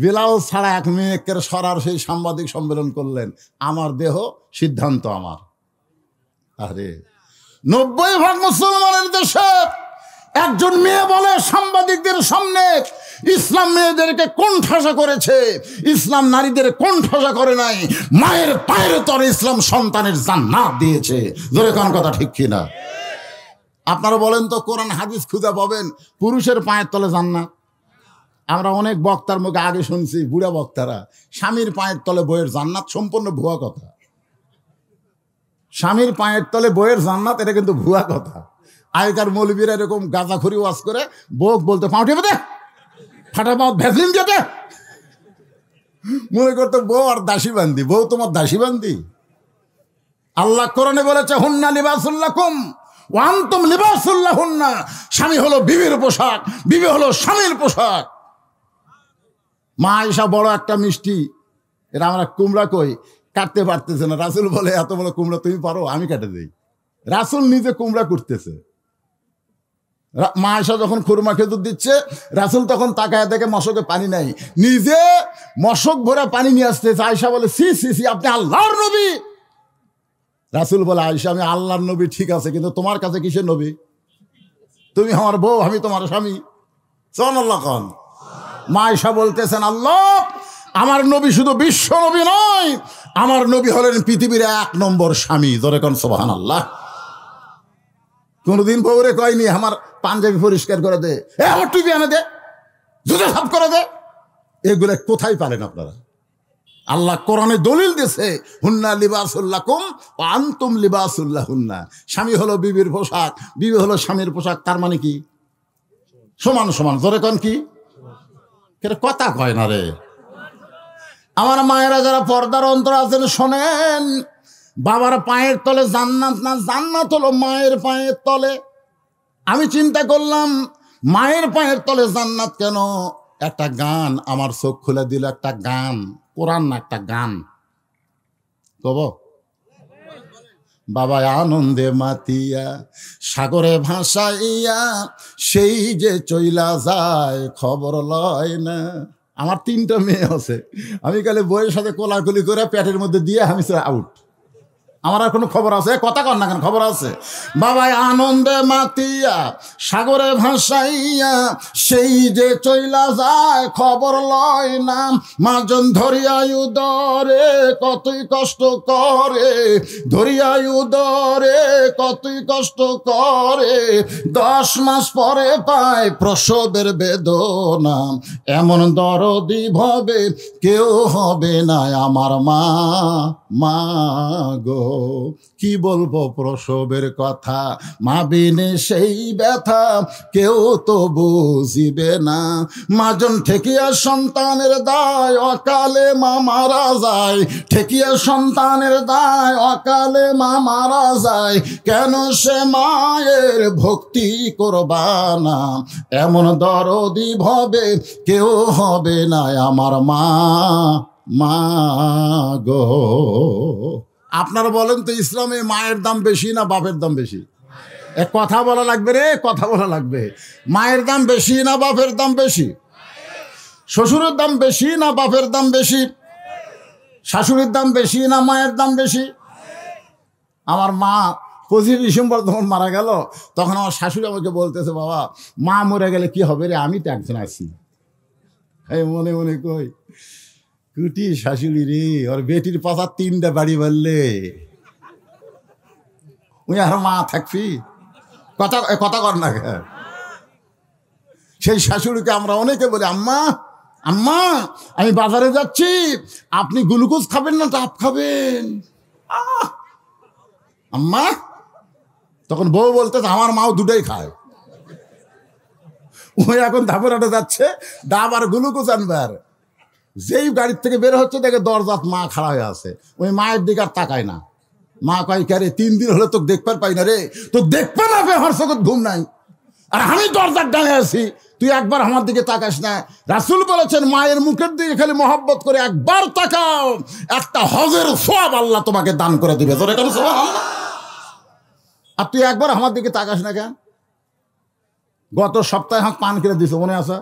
ব্লাউজ ছাড়া এক মেয়েকে সরার সেই সাংবাদিক সম্মেলন করলেন, আমার দেহ সিদ্ধান্ত আমার। আরে 90% মুসলমানের দেশে একজন মেয়ে বলে সাংবাদিকদের সামনে ইসলাম মেয়েদেরকে কোণঠাসা করেছে, ইসলাম নারীদের কোণঠাসা করে নাই, মায়ের পায়ের তরে ইসলাম সন্তানের জান্নাত দিয়েছে। জোরে কোন কথা ঠিক কিনা? আপনারা বলেন তো কোরআন হাদিস খুঁজে পাবেন পুরুষের পায়ের তলে জান্নাত? আমরা অনেক বক্তার মুখে আগে শুনছি, বুড়া বক্তারা, স্বামীর পায়ের তলে বইয়ের জান্নাত। সম্পূর্ণ ভুয়া কথা। স্বামীর পায়ের তলে বইয়ের জান্নাত, এটা কিন্তু ভুয়া কথা। আগেকার মৌলবীরা এরকম গাঁজাখড়ি ওয়াজ করে বউক বলতে পাউটি বেঁধে ফাটা পাও ভ্যাসলিন যেতে, মনে করতো বউ আর দাসী বান্দি। বউ তোমার দাসী বান্দি? আল্লাহ কোরআনে বলেছে হুন্না লিবাসুল্লাকুম ওয়া আনতুম লিবাসুল্লাহুন্না। স্বামী হলো বিবির পোশাক, বিবি হলো স্বামীর পোশাক। মা আয়েশা বড় একটা মিষ্টি, এটা আমরা কুমড়া কই, কাটতে পারতেছে না। রাসূল বলে এত বড় কুমড়া তুমি পারো, আমি কেটে দিই। রাসূল নিজে কুমড়া করতেছে। মা আয়েশা যখন খুরমা খেজুর দিচ্ছে, রাসূল তখন তাকায় দেখে মশকে পানি নাই, নিজে মশক ভরা পানি নিয়ে আসতেছে। আয়েশা বলে সি সি সি, আপনি আল্লাহর নবী। রাসূল বলে আয়েশা আমি আল্লাহর নবী ঠিক আছে, কিন্তু তোমার কাছে কিসের নবী? তুমি আমার বউ, আমি তোমার স্বামী। সুবহানাল্লাহ কোন। মা আয়েশা বলতেছেন আল্লাহ আমার নবী শুধু বিশ্ব নবী নয়, আমার নবী হলেন পৃথিবীর 1 নম্বর স্বামী। জোরে কোন সুবহানাল্লাহ। কোনদিন বউরে কয়নি আমার পাঞ্জাবি পরিষ্কার করে দে, আমার টুপি এনে দে, জুতা সাফ করে দে। এগুলো কোথায় পারেন আপনারা? আল্লাহ কোরআনে দলিল দিয়েছে হুন্না লিবাসুল্লাকুম ওয়া আনতুম লিবাসুল্লাহুন্না। স্বামী হলো বিবির পোশাক, বিবি হলো স্বামীর পোশাক। তার মানে কি? সমান সমান। জোরে কোন কি? কথা কয় না রে আমার মায়েরা, যারা পর্দার অন্তর আছেন শোনেন। বাবার পায়ের তলে জান্নাত না, জান্নাত হলো মায়ের পায়ের তলে। আমি চিন্তা করলাম মায়ের পায়ের তলে জান্নাত কেন? একটা গান আমার চোখ খুলে দিল। একটা গান, কোরআন না, একটা গান কব। বাবা আনন্দে মাতিয়া সাগরে ভাসাইয়া সেই যে চইলা যায় খবর লয় না। আমার 3টা মেয়ে আছে, আমি কালে বইয়ের সাথে কোলাকুলি করে পেটের মধ্যে দিয়ে আমি আউট। আমার আর কোনো খবর আছে? কথা কর না কেন? খবর আছে। বাবাই আনন্দে মাতিয়া সাগরে ভাসাইয়া সেই যে চইলা যায় খবর লয় না। মাজন ধরিয়াই উদরে কতই কষ্ট করে, ধরিয়াই উদরে কতই কষ্ট করে। 10 মাস পরে পায় প্রসবের বেদনা। এমন দরদি ভবে কেউ হবে না আমার মা। মা গো কি বলবো প্রসবের কথা, মা বিনে সেই ব্যথা কেউ তো বুঝিবে না। মাজন ঠেকিয়া সন্তানের দায় অকালে মা মারা যায়, ঠেকিয়া সন্তানের দায় অকালে মা মারা যায়। কেন সে মায়ের ভক্তি করবা না? এমন দরদি ভবে কেউ হবে না আমার মা। মা গো আপনারা বলেন তো ইসলামে মায়ের দাম বেশি না বাপের দাম বেশি? এক কথা বলা লাগবে রে, কথা বলা লাগবে। মায়ের দাম বেশি না বাপের দাম বেশি? শ্বশুরের দাম বেশি না বাপের দাম বেশি? শাশুড়ির দাম বেশি না মায়ের দাম বেশি? আমার মা 25 ডিসেম্বর যখন মারা গেল, তখন আমার শাশুড়ি আমাকে বলতেছে বাবা মা মরে গেলে কি হবে রে, আমি তো একজন আছি। মনে মনে কই কুটি শাশুড়ি রে, ওর বেটির পাশা 3টা বাড়ি বললে উনি আর মা থাকবি? কথা কথা কর না। সেই শাশুড়িকে আমরা অনেকে বলি আম্মা আম্মা আমি বাজারে যাচ্ছি, আপনি গ্লুকোজ খাবেন না ডাব খাবেন? আম্মা, তখন বউ বলতেছে আমার মাও দুটোই খায়। ওই এখন ধাপড়াটা যাচ্ছে, ডাব আর গ্লুকোজ আনবে। আর যেই গাড়ির থেকে বের হচ্ছে দেখে দরজাত মা খাড়া হয়ে আছে। ওই মায়ের দিকে আর তাকায় না। মা কয় কে রে, 3 দিন হলে তোকে দেখবার পাই না রে, তোকে দেখবে না, আমার চোখে ঘুম নাই, আর আমি দরজার ডানে আছি, তুই একবার আমার দিকে তাকাস না। রাসূল বলেছেন মায়ের মুখের দিকে খালি মহব্বত করে একবার তাকাও, একটা হজের সওয়াব আল্লাহ তোমাকে দান করে দিবে। তোর এটা সুবহানাল্লাহ। আর তুই একবার আমার দিকে তাকাস না কেন? গত সপ্তাহে আমাকে পান কিনে দিছে, মনে আছে?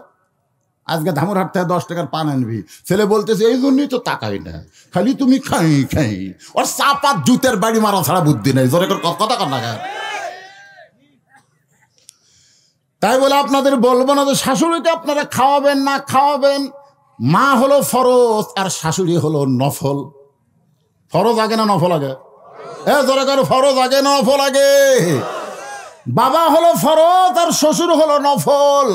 আজকে ধামুরহাট থেকে 10 টাকার পান আনবি। ছেলে বলতেছে এই জন্যই তো তাকাই না, খালি তুমি খাই খাই। ওর চাপাত জুতের বাড়ি মারা ছাড়া বুদ্ধি নেই। জোরে কথা কর না কেন? তাই বলে আপনাদের বলবো না যে শাশুড়িকে আপনারা খাওয়াবেন না খাওয়াবেন। মা হলো ফরজ আর শাশুড়ি হলো নফল। ফরজ আগে না নফল আগে? জোরে করো, ফরজ আগে না নফল আগে? বাবা হলো ফরজ আর শ্বশুর হলো নফল।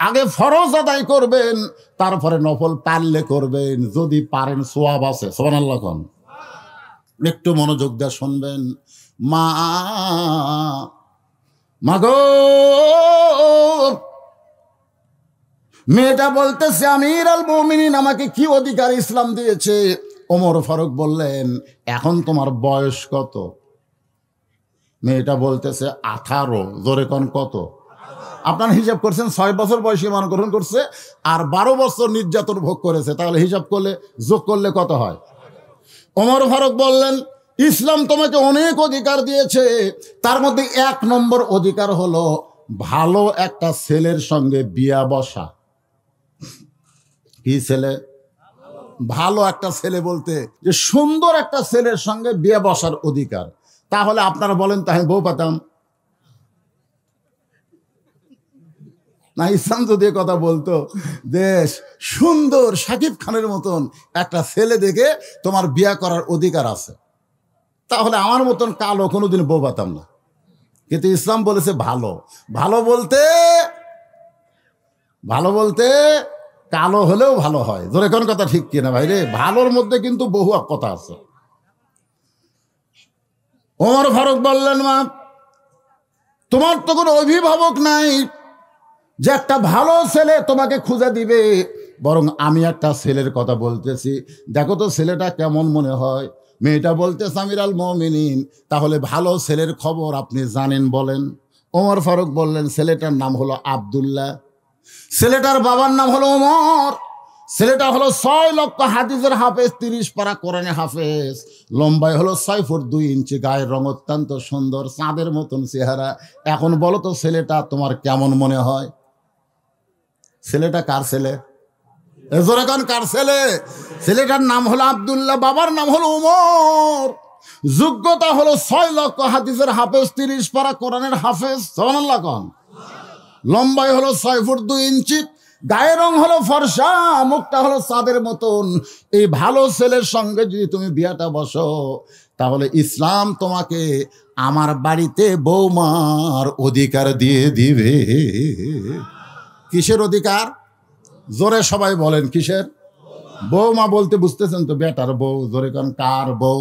আগে ফরজ আদায় করবেন, তারপরে নফল পারলে করবেন, যদি পারেন সওয়াব আছে। সুবহানাল্লাহ। একটু মনোযোগ দিয়ে শুনবেন। মাগো, মেয়েটা বলতেছে আমিরুল মুমিনিন আমাকে কি অধিকার ইসলাম দিয়েছে? ওমর ফারুক বললেন এখন তোমার বয়স কত? মেয়েটা বলতেছে 18। জোরে কোন কত? আপনার হিসাব করছেন 6 বছর বয়সে ইমান গ্রহণ করছে আর 12 বছর নির্যাতন ভোগ করেছে, তাহলে হিসাব করলে যোগ করলে কত হয়? ওমর ফারুক বললেন ইসলাম তোমাকে অনেক অধিকার দিয়েছে, তার মধ্যে 1 নম্বর অধিকার হলো ভালো একটা ছেলের সঙ্গে বিয়া বসা। কি ছেলে? ভালো একটা ছেলে বলতে যে সুন্দর একটা ছেলের সঙ্গে বিয়ে বসার অধিকার। তাহলে আপনারা বলেন তো আমি বউ পেতাম না? ইসলাম যদি কথা বলতো দেশ সুন্দর শাকিব খানের মতন একটা ছেলে দেখে তোমার বিয়ে করার অধিকার আছে, তাহলে আমার মতন কালো কোনোদিন বউ পেতাম না। কিন্তু ইসলাম বলেছে ভালো। ভালো বলতে কালো হলেও ভালো হয়। জোরে কোন কথা ঠিক কিনা ভাই রে? ভালোর মধ্যে কিন্তু বহু কথা আছে। ওমর ফারুক বললেন মা তোমার তো কোনো অভিভাবক নাই যে একটা ভালো ছেলে তোমাকে খুঁজে দিবে, বরং আমি একটা ছেলের কথা বলতেছি, দেখো তো ছেলেটা কেমন মনে হয়। মেয়েটা বলতেছে আমিরুল মুমিনিন তাহলে ভালো ছেলের খবর আপনি জানেন বলেন। ওমর ফারুক বললেন ছেলেটার নাম হলো আব্দুল্লাহ, ছেলেটার বাবার নাম হলো ওমর, ছেলেটা হলো 6 লক্ষ হাদিসের হাফেজ, 30 পারা কোরআনে হাফেজ, লম্বায় হলো 6 ফুট 2 ইঞ্চি, গায়ের রং অত্যন্ত সুন্দর, চাঁদের মতন চেহারা। এখন বলো তো ছেলেটা তোমার কেমন মনে হয়? ছেলেটা কার ছেলে? এজোরাকান কার ছেলে? ছেলেটার নাম হলো আব্দুল্লাহ, বাবার নাম হলো ওমর, যোগ্যতা হলো 6 লক্ষ হাদিসের হাফেজ, 30 পারা কোরআনের হাফেজ। সুবহানাল্লাহ। লম্বায় হলো 6 ফুট 2 ইঞ্চি, গায়ের রং হলো ফর্সা, মুখটা হলো চাঁদের মতন। এই ভালো ছেলের সঙ্গে যদি তুমি বিয়াটা বসো তাহলে ইসলাম তোমাকে আমার বাড়িতে বৌমার অধিকার দিয়ে দিবে। কিসের অধিকার? জোরে সবাই বলেন কিসের? বৌমা বলতে বুঝতেছেন তো, বেটার বউ। জোরে কান কার বউ?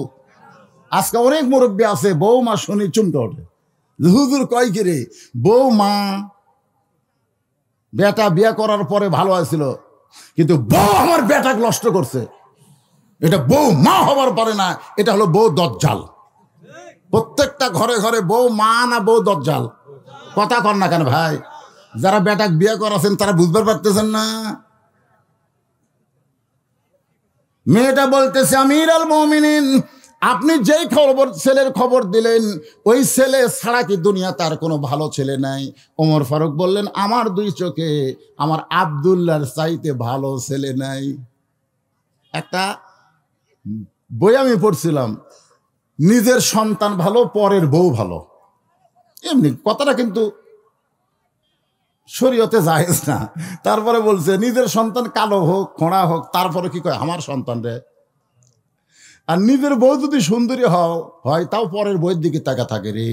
আজকে অনেক মুরব্বী আছে বৌমা শুনি চুমটা ওঠে, হুজুর কয় কি রে বৌমা? বেটা বিয়ে করার পরে ভালো আছিল, কিন্তু বউ আমার বেটাকে নষ্ট করছে। এটা বউ মা হবার পারে না, এটা হলো বউ দজ্জাল। প্রত্যেকটা ঘরে ঘরে বউ মা না বউ দজ্জাল? কথা কর না কেন ভাই? যারা বেটাক বিয়ে করাছেন তারা বুঝবার পারতেছেন না। মেয়েটা বলতেছে আমিরুল মুমিনিন আপনি যেই খবর ছেলের খবর দিলেন ওই ছেলে ছাড়া কি দুনিয়া তার কোনো ভালো ছেলে নাই? ওমর ফারুক বললেন আমার 2 চোখে আমার আব্দুল্লাহর চাইতে ভালো ছেলে নাই। একটা বই আমি পড়ছিলাম, নিজের সন্তান ভালো পরের বউ ভালো। এমনি কথাটা কিন্তু শরীয়তে জায়েজ না। তারপরে বলছে নিজের সন্তান কালো হোক খোঁড়া হোক, তারপরে কি কয় আমার সন্তান রে। আর নিজের বউ যদি সুন্দরী হয় তাও পরের বইয়ের দিকে তাকা থাকে রে।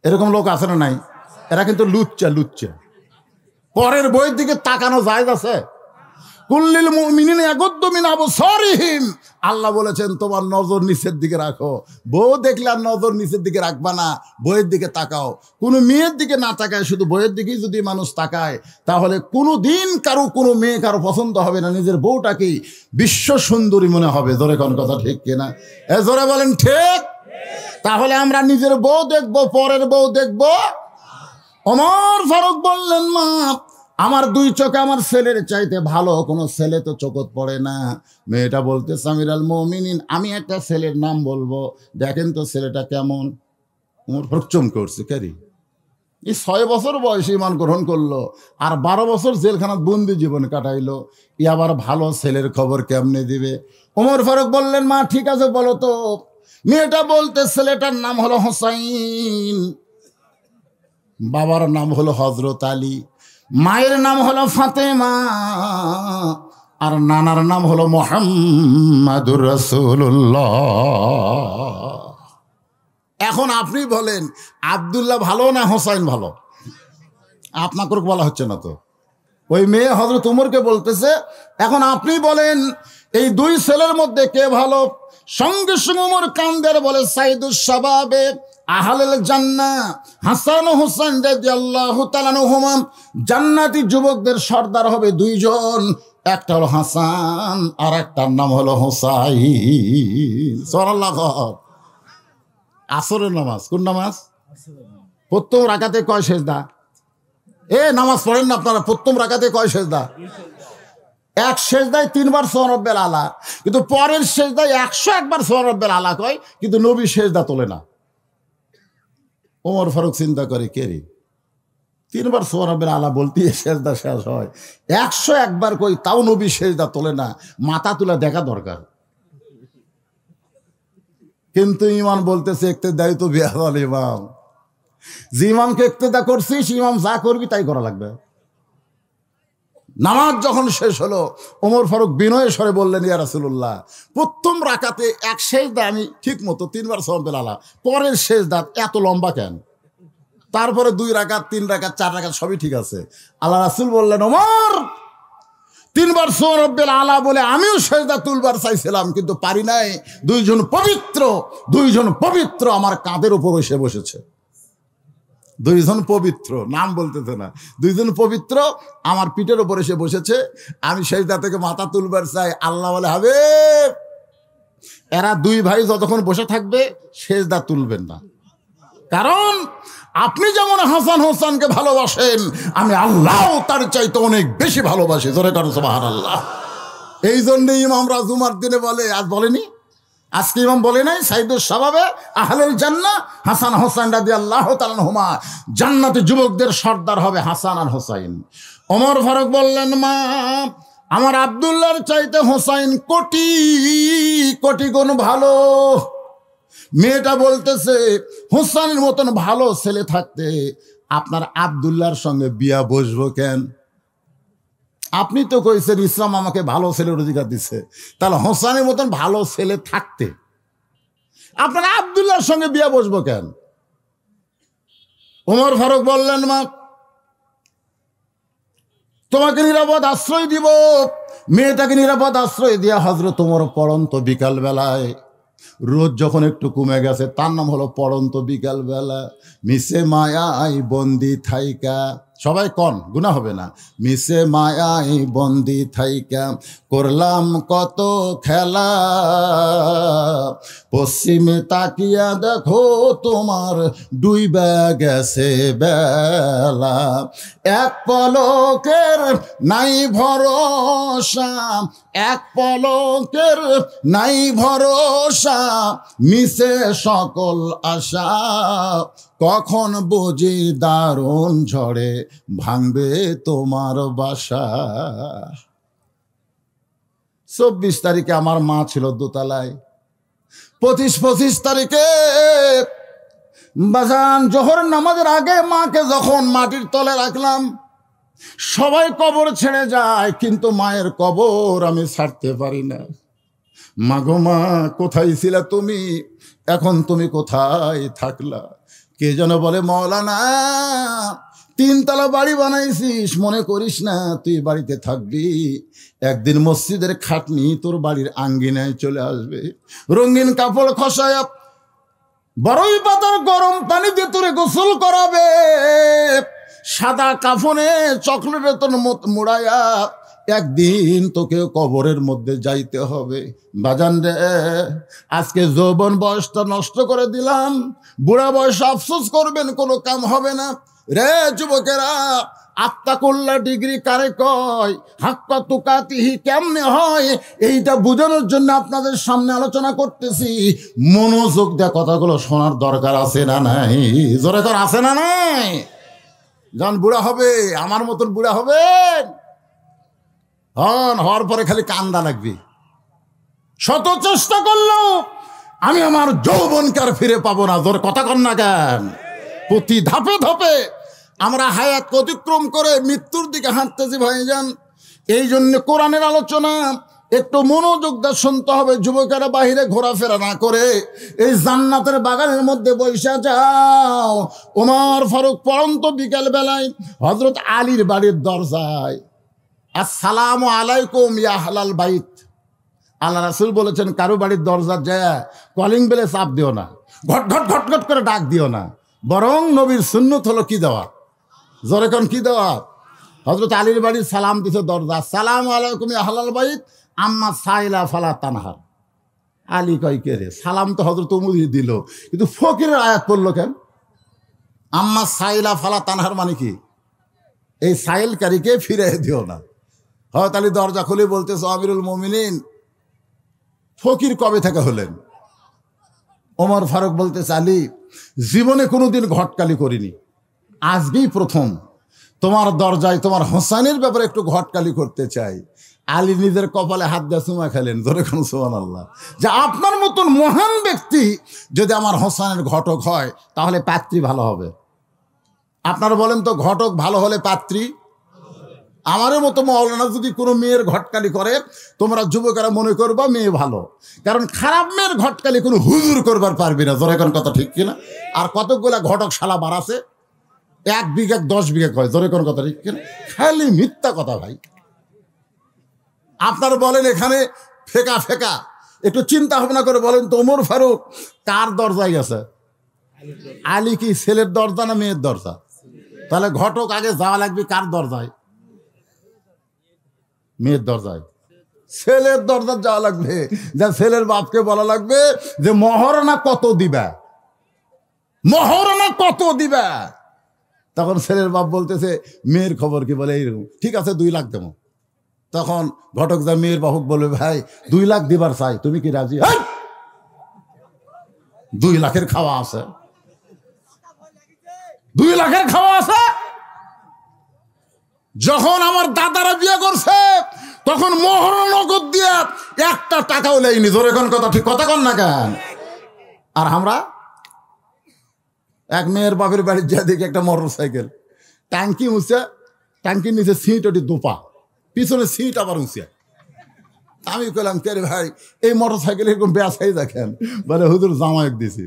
এরকম লোক আছে না নাই? এরা কিন্তু লুচ্চা। পরের বইয়ের দিকে তাকানো জায়েজ আছে? কুল্লিল মুমিনিনা ইয়াগুদ্দু মিন আবসারিহিম, আল্লাহ বলেছেন তোমার নজর নিচের দিকে রাখো। বউ দেখলে আর নজর নিচের দিকে রাখবা না, বইয়ের দিকে তাকাও। কোনো মেয়ের দিকে না তাকায়, শুধু বইয়ের দিকেই যদি মানুষ তাকায়, তাহলে কোনো দিন কোনো মেয়ে কারো পছন্দ হবে না। নিজের বউটাকেই বিশ্ব সুন্দরী মনে হবে। জোরে কোন কথা ঠিক কিনা? জোরে বলেন ঠিক। তাহলে আমরা নিজের বউ দেখবো, পরের বউ দেখবো। ওমর ফারুক বললেন, মা আমার দুই চোখে আমার ছেলের চাইতে ভালো কোনো ছেলে তো চোখত পড়ে না। মেয়েটা বলতে, আমিরুল মুমিনিন, আমি একটা ছেলের নাম বলবো, দেখেন তো ছেলেটা কেমন। ওমর ফারুক চমকে উঠছে, কেরি এই 6 বছর বয়সে ঈমান গ্রহণ করলো, আর 12 বছর জেলখানাত বন্দি জীবন কাটাইলো, ই আবার ভালো ছেলের খবর কেমনে দিবে? ওমর ফারুক বললেন, মা ঠিক আছে বলো তো। মেয়েটা বলতে, ছেলেটার নাম হলো হোসাইন, বাবার নাম হলো হযরত আলী, মায়ের নাম হলো ফাতেমা, আর নানার নাম হলো মুহাম্মাদুর রাসূলুল্লাহ। এখন আপনি বলেন, আব্দুল্লাহ ভালো না হোসাইন ভালো? আপনাকে বলা হচ্ছে না তো, ওই মেয়ে হযরত উমরকে বলতেছে। এখন আপনি বলেন, এই দুই ছেলের মধ্যে কে ভালো? সঙ্গে সঙ্গে উমর কান্দের বলে, সাইদুস শাবাবে আহলুল জান্নাহ হাসান ও হুসাইন রাদিয়াল্লাহু তাআলা আনহুমা, জান্নাতি যুবকদের সর্দার হবে দুইজন, একটা হলো হাসান আর একটার নাম হলো হুসাইন। সুবহানাল্লাহ। আসরের নামাজ, কোন নামাজ? প্রথম রাকাতে কয় সেজদা? নামাজ পড়েন না আপনারা? প্রথম রাকাতে কয় সেজদা? এক সেজদায় 3 বার সুবহান রাব্বিল আলা, কিন্তু পরের সেজদায় 101 বার সুবহান রাব্বিল আলা কয়, কিন্তু নবী সেজদা তোলে না। ওমর ফারুক চিন্তা করে, কে রে 3 বার সুবহান রাব্বিল আলা বলতে সেজদা শেষ হয়, 101 বার কই, তাও নবী সেজদা তোলে না, মাথা তুলে দেখা দরকার। কিন্তু ইমাম বলতেছে, ইক্তেদাই তো বিহাল ইমাম, যে ইমামকে ইক্তেদা করছিস, ইমাম যা করবি তাই করা লাগবে। নামাজ যখন শেষ হলো, ওমর ফারুক বিনয়ের স্বরে বললেন, ইয়া রাসূলুল্লাহ, প্রথম রাকাতে এক সেজদা আমি ঠিক মতো 3 বার সুবহান রাব্বিল আলা, পরের সেজদা এত লম্বা কেন? তারপরে 2 রাকাত, 3 রাকাত, 4 রাকাত সবই ঠিক আছে। আল্লাহ রাসূল বললেন, ওমর 3 বার সুবহান রাব্বিল আলা বলে আমিও সেজদা তুলবার চাইছিলাম, কিন্তু পারি নাই। দুইজন পবিত্র আমার কাঁধের উপর এসে বসেছে। দুইজন পবিত্র, নাম বলতেছে না, দুইজন পবিত্র আমার পিঠের উপর এসে বসেছে। আমি সেজদা থেকে মাথা তুলবার চাই, আল্লাহ বলে, হাবিব এরা 2 ভাই যতক্ষণ বসে থাকবে সেজদা তুলবেন না, কারণ আপনি যেমন হাসান হোসেনকে ভালোবাসেন, আমি আল্লাহ তার চাইতে অনেক বেশি ভালোবাসি। জোরে কারণ সুবহানাল্লাহ। এই জন্যই ইমামরা জুমার দিনে বলে, আজ বলেনি, আজকে ইমাম বলে নাই, সাইদুস শাবাবে আহলুল জান্নাহ হাসান হোসেন রাদিয়াল্লাহু তাআলা আনহুমা, জান্নাতি যুবকদের সর্দার হবে হাসান আর হোসাইন। ওমর ফারুক বললেন, মা আমার আব্দুল্লাহর চাইতে হোসাইন কোটি কোটি গুণ ভালো। মেয়েটা বলতেছে, হোসাইনের মতন ভালো ছেলে থাকতে আপনার আব্দুল্লাহর সঙ্গে বিয়া বসবো কেন? আপনি তো কইছেন ইসলাম আমাকে ভালো ছেলের অধিকার দিচ্ছে, তাহলে হোসাইনের মতন ভালো ছেলে থাকতে আপনার আব্দুল্লাহর সঙ্গে বিয়া বসবো কেন? ওমর ফারুক বললেন, মা তোমাকে নিরাপদ আশ্রয় দিব। মেয়েটাকে নিরাপদ আশ্রয় দিয়া হযরত ওমর পড়ন্ত বিকাল বেলায়, রোদ যখন একটু কমে গেছে, তার নাম হলো পড়ন্ত বিকাল বেলা, মিশে মায়াই বন্দি থাইকা, সবাই কন গুনাহ হবে না, মিশে মায়াই বন্দি থাইকা করলাম কত খেলা, পশ্চিমে তাকিয়া দেখো তোমার ডুইবা গেছে বেলা, এক পলকের নাই ভরসা, এক পলকের নাই ভরসা, মিশে সকল আশা, কখন বুঝি দারুণ ঝড়ে ভাঙবে তোমার বাসা। 24 তারিখে আমার মা ছিল দোতলায়, 25 তারিখে বাজান জোহর নামাজের আগে মাকে যখন মাটির তলে রাখলাম, সবাই কবর ছেড়ে যায়, কিন্তু মায়ের কবর আমি ছাড়তে পারি না। মাগো মা কোথায় ছিলা তুমি, এখন তুমি কোথায় থাকলা? কে যেন বলে, মাওলানা তিনতলা বাড়ি বানাইছিস, মনে করিস না তুই বাড়িতে থাকবি, একদিন মসজিদের খাটনি তোর বাড়ির আঙ্গিনায় চলে আসবে। রঙিন কাপড় খসায়া বড়ই পাতার গরম পানি দিয়ে তোরে গোসল করাবে, সাদা কাফনে চকলেটের তোর মুড়াইয়া একদিন তোকে কবরের মধ্যে যাইতে হবে। বাজান রে, আজকে যৌবন বয়সটা নষ্ট করে দিলাম, বুড়া বয়স আফসোস করবেন, কোনো কাম হবে না। রে যুবকেরা, আত্মাকুল্লা ডিগ্রি কারে কয়, হাক্কা তুকাতিহি কেমনে হয়, এইটা বোঝানোর জন্য আপনাদের সামনে আলোচনা করতেছি। মনোযোগ দেয়া কথাগুলো শোনার দরকার আছে না নাই? জোরে কর, আছে না নাই? যখন বুড়া হবে, আমার মতন বুড়া হবেন, হওয়ার পরে খালি কান্দা লাগবে। শত চেষ্টা করলো আমি আমার যৌবনকে আর ফিরে পাবো না। জোরে কথা কর না কেন? প্রতি ধাপে ধাপে আমরা হায়াত অতিক্রম করে মৃত্যুর দিকে হাঁটতেছি ভাইজান। এই জন্য কোরআনের আলোচনা একটু মনোযোগ দিয়ে শুনতে হবে। যুবকেরা বাহিরে ঘোরাফেরা না করে এই জান্নাতের বাগানের মধ্যে বসে যাও। ওমর ফারুক পরন্ত বিকেল বেলায় হযরত আলীর বাড়ির দরজায়, আসসালামু আলাইকুম ইয়া আহলাল বাইত। আল্লাহ রাসূল বলেছেন, কারো বাড়ির দরজা যায় কলিং বেলে চাপ দিও না, ঘট ঘট ঘট ঘট করে ডাক দিও না, বরং নবীর সুন্নত হলো কি দেওয়া? জোরে কোন কি দেওয়া? হযরত আলীর বাড়ির সালাম দিছে দরজা, আসসালামু আলাইকুম ইয়া আহলাল বাইত আম্মা সাইলা ফালা তানহার। আলী কয় কে রে? সালাম তো হযরত উমরই দিল, কিন্তু ফকিরের আয়াত পড়লো কেন? আম্মা সাইলা ফালা তানহার মানে কি? এই সাইলকারীকে ফিরে দিও না। হযরত আলী দরজা খুলে বলতেছে, আমিরুল মুমিনিন, ফকির কবে থেকে হলেন? ওমর ফারুক বলতেছে, আলী, জীবনে কোনোদিন ঘটকালি করিনি, আজকেই প্রথম তোমার দরজায় তোমার হোসেনের ব্যাপারে একটু ঘটকালি করতে চাই। আলী নিজের কপালে হাত দিয়ে চুমা খেলেন। ধরে কোন সুবহানাল্লাহ। যে আপনার মতন মহান ব্যক্তি যদি আমার হোসেনের ঘটক হয়, তাহলে পাত্রী ভালো হবে। আপনারা বলেন তো, ঘটক ভালো হলে পাত্রী? আমারও মতো মাওলানা যদি কোনো মেয়ের ঘটকালি করে, তোমরা যুবকেরা মনে করবা মেয়ে ভালো, কারণ খারাপ মেয়ের ঘটকালি কোনো হুজুর করবার পারবি না। জোরে কোন কথা ঠিক কিনা? আর কতগুলা ঘটক শালা বাড়াছে, 1 বিঘা 10 বিঘা কয়। জোরে কোন কথা ঠিক কিনা? খালি মিথ্যা কথা ভাই। আপনারা বলেন এখানে ফেকা ফেকা, একটু চিন্তা ভাবনা করে বলেন তো, ওমর ফারুক কার দরজায় গেছে? আলী কি ছেলের দরজা না মেয়ের দরজা? তাহলে ঘটক আগে যাওয়া লাগবে কার দরজায়? মেয়ের দরজায়। ছেলের দরজা যাওয়া লাগবে, যা ছেলের বাপকে বলা লাগবে যে মহারণা কত দিবা, মহারণা কত দিবা। তখন ছেলের বাপ বলতেছে, মেয়ের খবর কি? বলে এইরকম। ঠিক আছে, 2 লাখ দেবো। তখন ঘটক যা মেয়ের বাপক বলবে, ভাই 2 লাখ দিবার চাই, তুমি কি রাজি? 2 লাখের খাওয়া আছে, 2 লাখের খাওয়া আছে। যখন আমার দাদারা বিয়ে করছে, তখন মোহর নগদ দিয়ে 1টা টাকাও লেয়নি। জোরে কোন কথা ঠিক কথা কন না কেন? আর আমরা এক মেয়ের বাপের বাড়ির যা দেখি একটা মোটর সাইকেল, ট্যাঙ্কি উঁচা, ট্যাঙ্কির নিচে সিট ওটি দোপা, পিছনে সিট আবার উঁচা। আমি কইলাম, কে রে ভাই, এই মোটর সাইকেল এরকম বেসাই দেখেন? বলে, হুজুর জামাইক দিছি।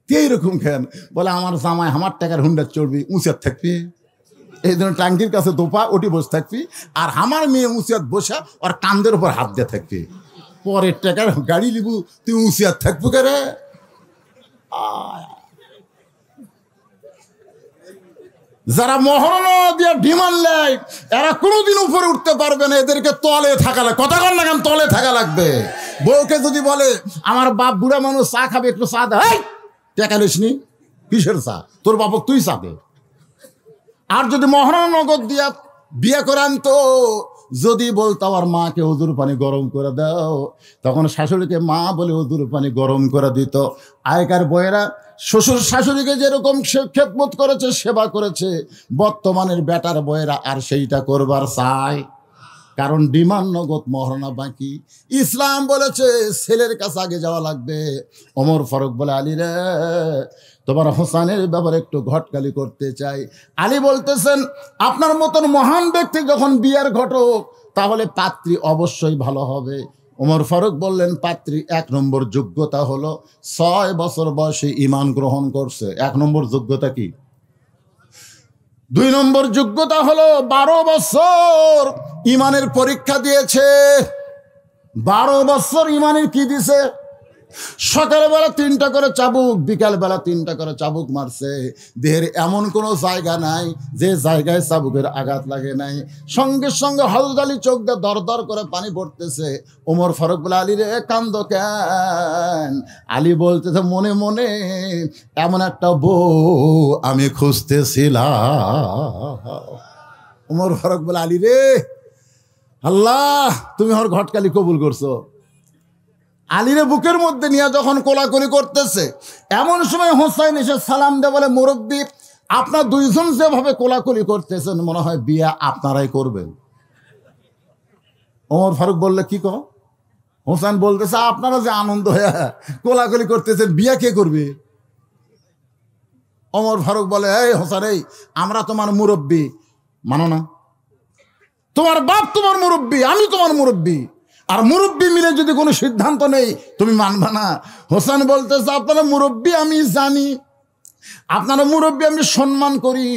কে এরকম খেন? বলে, আমার জামাই আমার টাকার হুন্ডা চড়বি, উঁচার থাকবি, এই জন্য ট্যাঙ্কির কাছে দোপা, ওটি বসে থাকবি, আর আমার মেয়ে উঁচিয়াত বসা ওর কান্দের উপর হাত দিয়ে থাকবি। পরের টাকার গাড়ি লিবু, তুই উঁচিয়াত থাকবো কে? যারা মহারণা দিয়ে ডিমান্ড নেয়, এরা কোনোদিন উপরে উঠতে পারবে না, এদেরকে তলে থাকা লাগবে। কথা কন না কেন? তলে থাকা লাগবে। বউকে যদি বলে, আমার বাপ বুড়া মানুষ, চা খাবে, একটু চা দে, টাকা লিসনি, কিসের চা? তোর বাপক তুই চা দে। আর যদি মহারণা নগদ দিয়া বিয়ে করান, তো যদি বলতো আমার মাকে হুজুর পানি গরম করে দাও, তখন শাশুড়িকে মা বলে হুজুর পানি গরম করে দিত। আগেকার বয়েরা শ্বশুর শাশুড়িকে যেরকম খেদমত করেছে, সেবা করেছে, বর্তমানের বেটার বয়েরা আর সেইটা করবার চায়, কারণ ডিমান্ড নগদ, মহারণা বাকি। ইসলাম বলেছে ছেলের কাছে আগে যাওয়া লাগবে। ওমর ফারুক বলে, আলী রে, তোমার হোসেনের ব্যাপারে একটু ঘটকালি করতে চাই। আলী বলতেছেন, আপনার মতন মহান ব্যক্তি যখন বিয়ের ঘটক, তাহলে পাত্রী অবশ্যই ভালো হবে। ওমর ফারুক বললেন, পাত্রী 1 নম্বর যোগ্যতা হলো 6 বছর বয়সে ঈমান গ্রহণ করছে। 1 নম্বর যোগ্যতা কি? 2 নম্বর যোগ্যতা হলো 12 বছর ইমানের পরীক্ষা দিয়েছে। 12 বছর ইমানের কি দিছে? সকালবেলা 3টা করে চাবুক, বিকালবেলা 3টা করে চাবুক মারছে। দেহের এমন কোনো জায়গা নাই যে জায়গায় চাবুকের আঘাত লাগে নাই। সঙ্গে সঙ্গে হযরত আলী চোখ দিয়ে দর দর করে পানি পড়তেছে। ওমর ফারুক বলে, আলী রে কান্দো কেন? আলী বলতেছে মনে মনে, এমন একটা বউ আমি খুঁজতেছিলাম। ওমর ফারুক বলে, আলী রে, আল্লাহ তুমি আমার ঘটকালি কবুল করছো। আলীরে বুকের মধ্যে নিয়ে যখন কোলাকুলি করতেছে, এমন সময় হোসাইন এসে সালাম দিয়ে বলে, মুরব্বী, আপনার 2 জন যেভাবে কোলাকুলি করতেছেন মনে হয় বিয়া আপনারাই করবেন। ওমর ফারুক বললে, কি কো? হোসেন বলতেছে, আপনারা যে আনন্দ হয়ে কোলাকুলি করতেছেন, বিয়া কে করবে? ওমর ফারুক বলে, এই হোসেন, এই আমরা তোমার মুরব্বী, মানো না? তোমার বাপ তোমার মুরব্বী, আমি তোমার মুরব্বী, আর মুরব্বী মিলে যদি কোনো সিদ্ধান্ত নেই তুমি মানবা না। হোসেন বলতেছে, আপনারা মুরব্বী আমি জানি, আপনারা মুরব্বী আমি সম্মান করি,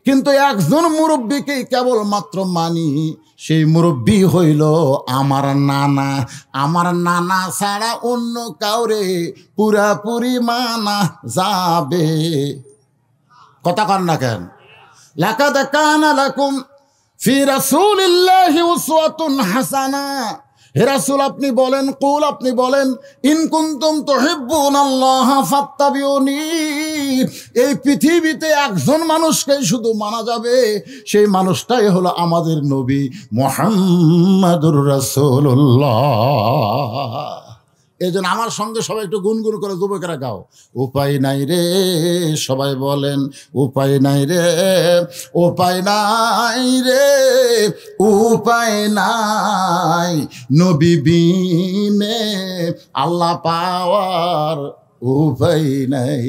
কিন্তু একজন মুরব্বীকেই কেবলমাত্র মানি, সেই মুরব্বী হইল আমার নানা। আমার নানা ছাড়া অন্য কাউরে পুরাপুরি মানা যাবে। কথা কন না কেন? লাকাদ কানা লাকুম ফি রাসূলিল্লাহি উসওয়াতুন হাসানা। হে রাসূল আপনি বলেন, কুল আপনি বলেন, ইন কুনতুম তুহিব্বুনাল্লাহ ফাত্তাবিউনি। এই পৃথিবীতে একজন মানুষকেই শুধু মানা যাবে, সেই মানুষটাই হলো আমাদের নবী মুহাম্মাদুর রাসূলুল্লাহ। এই জন্য আমার সঙ্গে সবাই একটু গুনগুন করে যুবকেরা গাও, উপায় নাই রে, সবাই বলেন উপায় নাই রে, উপায় নাই রে, উপায় নাই, নবী বিনে আল্লাহ পাওয়ার উপায় নাই।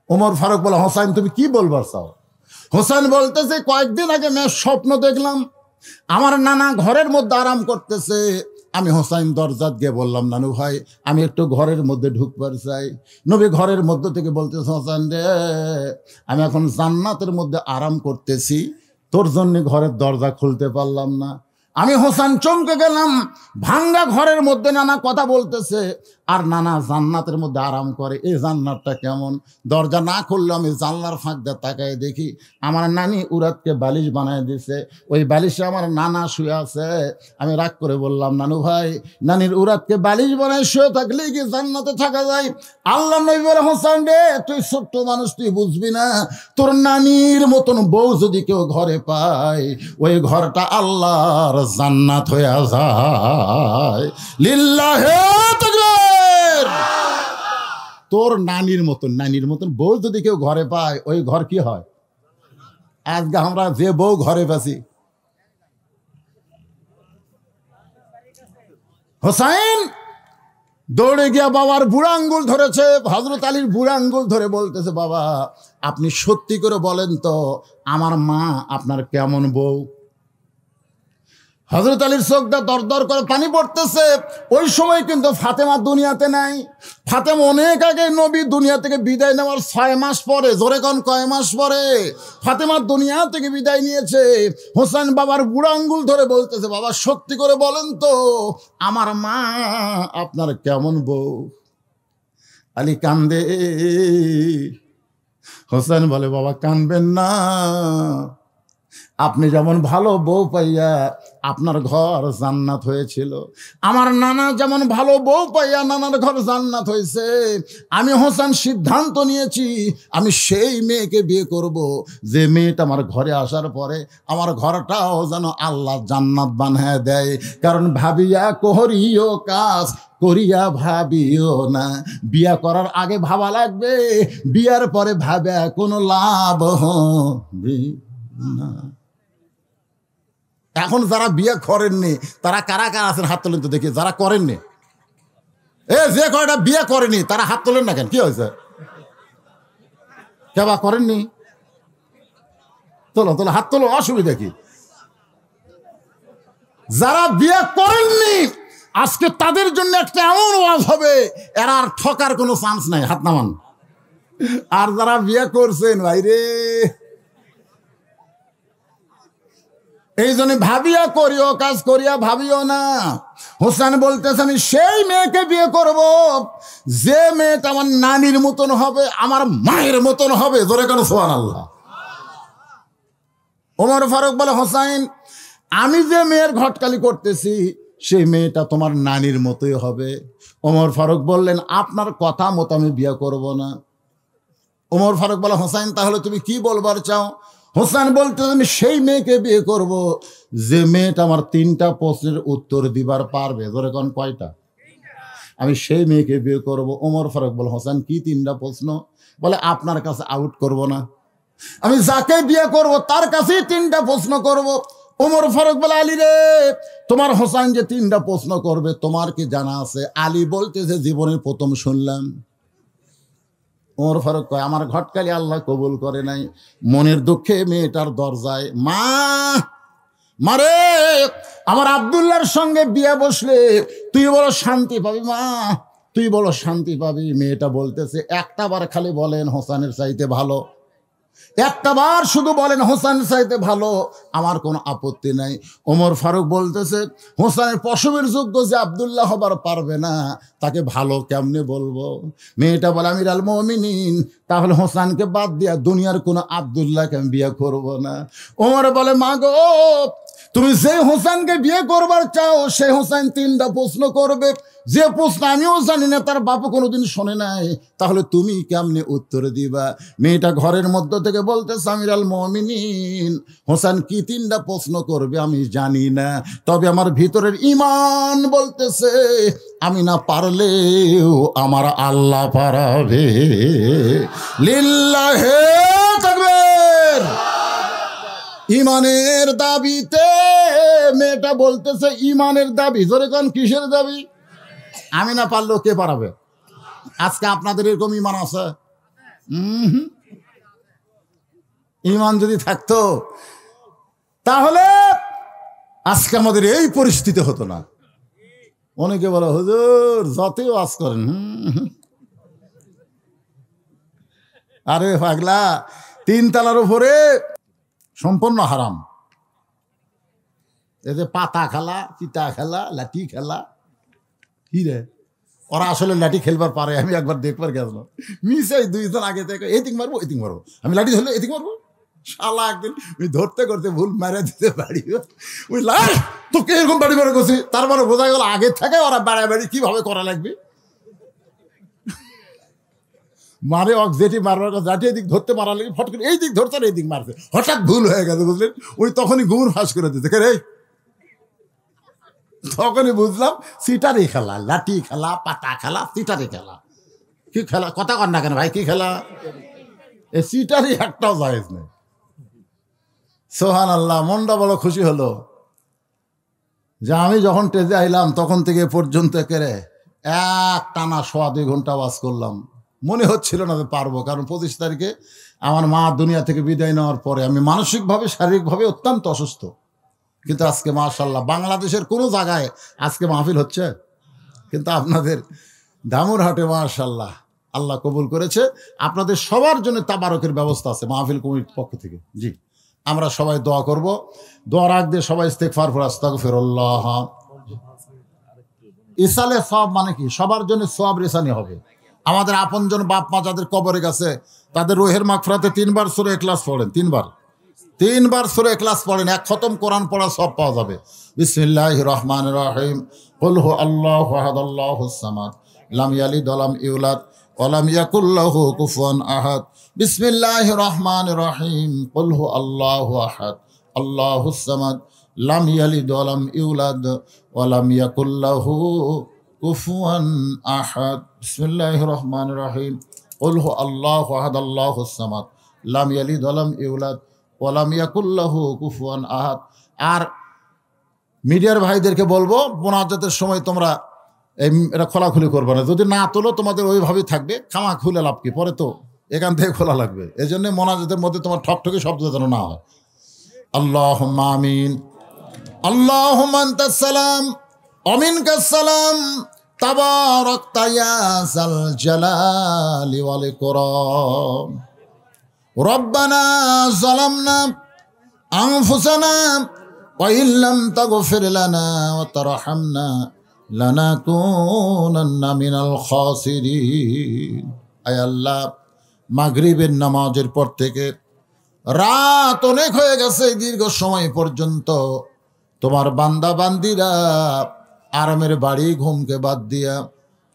ওমর ফারুক বলে, হোসেন তুমি কি বলবার চাও? হোসেন বলতেছে, কয়েকদিন আগে আমি স্বপ্ন দেখলাম আমার নানা ঘরের মধ্যে আরাম করতেছে। আমি হোসাইন দরজাত গিয়ে বললাম, নানু ভাই আমি একটু ঘরের মধ্যে ঢুকবার চাই। নবী ঘরের মধ্যে থেকে বলতেছে, হোসেন রে আমি এখন জান্নাতের মধ্যে আরাম করতেছি, তোর জন্য ঘরের দরজা খুলতে পারলাম না। আমি হোসেন চমকে গেলাম, ভাঙ্গা ঘরের মধ্যে নানা কথা বলতেছে, আর নানা জান্নাতের মধ্যে আরাম করে। এই জান্নাতটা কেমন? দরজা না খুললে আমি জানলার ফাঁক দিয়ে তাকায় দেখি আমার নানি উরাতকে বালিশ বানায় দিছে, ওই বালিশে আমার নানা শুয়ে আছে। আমি রাগ করে বললাম, নানু ভাই নানির উরাতকে বালিশ বানায় শুয়ে থাকলে কি জান্নাতে থাকা যায়? আল্লাহ নবী বলে, হোসেন রে তুই ছোট্ট মানুষ, তুই বুঝবি না, তোর নানির মতন বউ যদি কেউ ঘরে পায়, ওই ঘরটা আল্লাহর জান্নাত হয়ে যায়। লিল্লাহে তাকবীর। তোর নানির মতন বউ যদি কেউ ঘরে পায়, ওই ঘর কি হয়? আজকে আমরা যে বউ ঘরে পাচ্ছি, হোসাইন দৌড়ে গিয়া বাবার বুড়া আঙ্গুল ধরেছে, হযরত আলীর বুড়া আঙ্গুল ধরে বলতেছে, বাবা আপনি সত্যি করে বলেন তো আমার মা আপনার কেমন বউ? হযরত আলীর চোখটা দর দর করে পানি পড়তেছে। ওই সময় কিন্তু ফাতেমা দুনিয়াতে নাই। ফাতেমা অনেক আগে নবী দুনিয়া থেকে বিদায় নেওয়ার 6 মাস পরে, জোরে কোন কয় মাস পরে ফাতেমা দুনিয়া থেকে বিদায় নিয়েছে। হোসেন বাবার বুড়া আঙ্গুল ধরে বলতেছে, বাবা সত্যি করে বলেন তো আমার মা আপনার কেমন বউ? আলী কান্দে। হোসেন বলে, বাবা কানবেন না, আপনি যেমন ভালো বউ পাইয়া আপনার ঘর জান্নাত হয়েছিল, আমার নানা যেমন ভালো বউ পাইয়া নানার ঘর জান্নাত হয়েছে, আমি হোসেন সিদ্ধান্ত নিয়েছি আমি সেই মেয়েকে বিয়ে করব যে মেয়েটা আমার ঘরে আসার পরে আমার ঘরটাও যেন আল্লাহ জান্নাত বানায় দেয়। কারণ ভাবিয়া করিও কাজ, করিয়া ভাবিও না। বিয়া করার আগে ভাবা লাগবে, বিয়ার পরে ভাবে কোনো লাভ হবে না। এখন যারা বিয়ে করেননি তারা কারা কারা আছেন হাত তোলেন তো দেখি। যারা করেননি, যে কয়টা বিয়ে করেনি তারা হাত তোলেন না কেন? কি হয়েছে? কেবা করেননি? তোলো তোলো, হাত তোলো, অসুবিধা কি? যারা বিয়ে করেননি আজকে তাদের জন্য একটা এমন ওয়াজ হবে, এরা আর ঠকার কোনো চান্স নাই, হাত নামান। আর যারা বিয়ে করছেন ভাই রে, এই জন্য ভাবিয়া করিও কাজ, করিয়া ভাবিও না। হোসেন বলতেছে আমি সেই মেয়েকে বিয়ে করব যে মেয়েটা আমার নানির মতন হবে, আমার মায়ের মতন হবে। জোরে কেন সুবহানাল্লাহ। ওমর ফারুক বলে হোসেন আমি যে মেয়ের ঘটকালি করতেছি সেই মেয়েটা তোমার নানির মতোই হবে। ওমর ফারুক বললেন আপনার কথা মতো আমি বিয়ে করব না। ওমর ফারুক বলে হোসেন তাহলে তুমি কি বলবার চাও? হোসেন বলতে আমি সেই মেয়েকে বিয়ে করব যে মেয়েটা আমার 3টা প্রশ্নের উত্তর দিবার পারবে। ধরে কোন কয়টা? আমি সেই মেয়েকে বিয়ে করব। ওমর ফারুক বলে হোসেন কি 3টা প্রশ্ন? বলে আপনার কাছে আউট করব না, আমি যাকে বিয়ে করব তার কাছেই 3টা প্রশ্ন করব। ওমর ফারুক বলে আলী রে তোমার হোসেন যে 3টা প্রশ্ন করবে তোমার কি জানা আছে? আলী বলতেছে জীবনের প্রথম শুনলাম। ওমর ফারুক কয় আমার ঘটকালি আল্লাহ কবুল করে নাই, মনের দুঃখে মেয়েটার দরজায় মা মারে আমার আব্দুল্লাহর সঙ্গে বিয়ে বসলে তুই বলো শান্তি পাবি মা, তুই বলো শান্তি পাবি। মেয়েটা বলতেছে একটা বার খালি বলেন হোসেনের চাইতে ভালো, একটা বার শুধু বলেন হোসেনের চাইতে ভালো, আমার কোনো আপত্তি নাই। ওমর ফারুক বলতেছে হোসেনের পশমের যোগ্য যে আব্দুল্লাহ হবার পারবে না তাকে ভালো কেমনে বলবো? মেয়েটা বলে আমিরুল মুমিনিন তাহলে হোসেনকে বাদ দিয়া দুনিয়ার কোনো আব্দুল্লাহকে আমি বিয়ে করব না। ওমর বলে মা গো তুমি যে হোসেনকে বিয়ে করবার চাও সেই হোসেন 3টা প্রশ্ন করবে, যে প্রশ্ন আমিও জানি না তার বাপু কোনোদিন শোনে নাই, তাহলে তুমি কেমনে উত্তর দিবা? মেয়েটা ঘরের মধ্য থেকে বলতেছে আমিরুল মুমিনিন হোসেন কি 3টা প্রশ্ন করবে আমি জানি না, তবে আমার ভিতরের ঈমান বলতেছে আমি না পারলেও আমার আল্লাহ পারাবে। লিল্লাহে তাকবীর। ইমানের দাবিতে মেয়েটা বলতেছে ইমানের দাবি। জোরে কোন কিসের দাবি? আমি না পারলেও কে পারাবে? আজকে আপনাদের এরকম ইমান আছে? ইমান যদি থাকতো তাহলে আজকে আমাদের এই পরিস্থিতি হতো না। অনেকে বলে হুজুর যতই ওয়াজ করেন আরে পাগলা 3 তলার উপরে সম্পূর্ণ হারাম। এতে পাতা খেলা, চিতা খেলা, লাঠি খেলা, কি রে ওরা আসলে লাঠি খেলবার পারে? আমি একবার দেখবার গেছিলাম মিশাই 2 জন আগে থেকে এদিক মারবো এদিক মারবো, আমি লাঠি ধরলে এদিক মারবো, শালা একদিন ওই ধরতে করতে ভুল মেরে দিতে পারি ওই লাশ তোকে এরকম বাড়ি বাড়ি করছি। তারপরে বোঝা গেল আগে থেকে ওরা বাড়াবাড়ি কিভাবে করা লাগবে। মানে যেটি মারবার কথা লাঠি এদিক ধরতে মারা লাগে ফট করে এই দিক ধরছে এই দিক মারছে, হঠাৎ ভুল হয়ে গেছে বুঝলেন। ওই তখনই ঘুমুর ফাঁস করে দিতে রে, তখনই বুঝলাম সিটারি খেলা, লাঠি খেলা, পাতা খেলা, সিটারি খেলা। কি খেলা? কথা কর না কেন ভাই, কি খেলা? এ সিটারি একটাও জায়েজ নেই। সুবহানাল্লাহ। মনটা বড় খুশি হলো যে আমি যখন টেজে আইলাম তখন থেকে পর্যন্ত কেড়ে এক টানা 1.25 ঘন্টা ওয়াজ করলাম। মনে হচ্ছিল না যে পারবো, কারণ 25 তারিখে আমার মা দুনিয়া থেকে বিদায় নেওয়ার পরে আমি মানসিকভাবে শারীরিকভাবে অত্যন্ত অসুস্থ। কিন্তু আজকে মাশাআল্লাহ বাংলাদেশের কোনো জায়গায় আজকে মাহফিল হচ্ছে, কিন্তু আপনাদের দামুরহাটে মাশাআল্লাহ আল্লাহ কবুল করেছে। আপনাদের সবার জন্য তাবারকের ব্যবস্থা আছে মাহফিল কমিটির পক্ষ থেকে। জি, আমরা সবাই দোয়া করব। দোয়ার আগ দিয়ে সবাই ইস্তেগফার করে আস্তাগফিরুল্লাহ। ইসালে সওয়াব মানে কি? সবার জন্য সওয়াব রেসানি হবে। আমাদের আপনজন বাপ মা যাদের কবরে গেছে তাদের রুহের মাগফিরাতে 3 বার সূরা ইখলাস পড়েন, 3 বার সূরা ইখলাস পড়েন, 1 খতম কোরআন পড়া সব পাওয়া যাবে। বিসমিল্লাহির রহমানির রহিম। কুল হু আল্লাহু আহাদ আল্লাহুস সামাদ লাম ইয়ালিদ ওয়া লাম ইউলাদ ওয়া লাম ইয়াকুল লাহু কুফুয়ান আহাদ। বিসমিল্লাহির রহমানির রহিম। কুল হু আল্লাহু আহাদ আল্লাহুস সামাদ লাম ইয়ালিদ ওয়া লাম ইউলাদ ওয়া লাম ইয়াকুল লাহু কুফুয়ান আহাদ। বিসমিল্লাহির রহমানির রহিম। কুল হু আল্লাহু আহাদ আল্লাহুস সামাদ লাম ইয়ালিদ ওয়া লাম ইউলাদ ওয়া লাম ইয়াকুল লাহু কুফুয়ান আহাদ। আর মিডিয়ার ভাইদেরকে বলবো মোনাজাতের সময় তোমরা এটা খোলাখুলি করবে না, যদি না তোলো তোমাদের ওইভাবেই থাকবে, খামা খুলে লাভ কি, পরে তো এখান থেকে খোলা লাগবে। এই জন্য মোনাজাতের মধ্যে তোমার ঠকঠকে শব্দ যেন না হয়। আল্লাহুম্মা আমিন। আল্লাহুম্মা আনতাস সালাম ওয়া মিনকাস সালাম তাবারাকতা ইয়া যাল জালালি ওয়াল ইকরাম। রব্বানা যালামনা আনফুসানা ওয়া ইল্লাম তাগফির লানা ওয়া তারহামনা লানাকুনান্না মিনাল খাসিরিন। আয় আল্লাহ, মাগরিবের নামাজের পর থেকে রাত অনেক হয়ে গেছে, দীর্ঘ সময় পর্যন্ত তোমার বান্দা বান্দিরা আরামের বাড়ি ঘুমকে বাদ দিয়া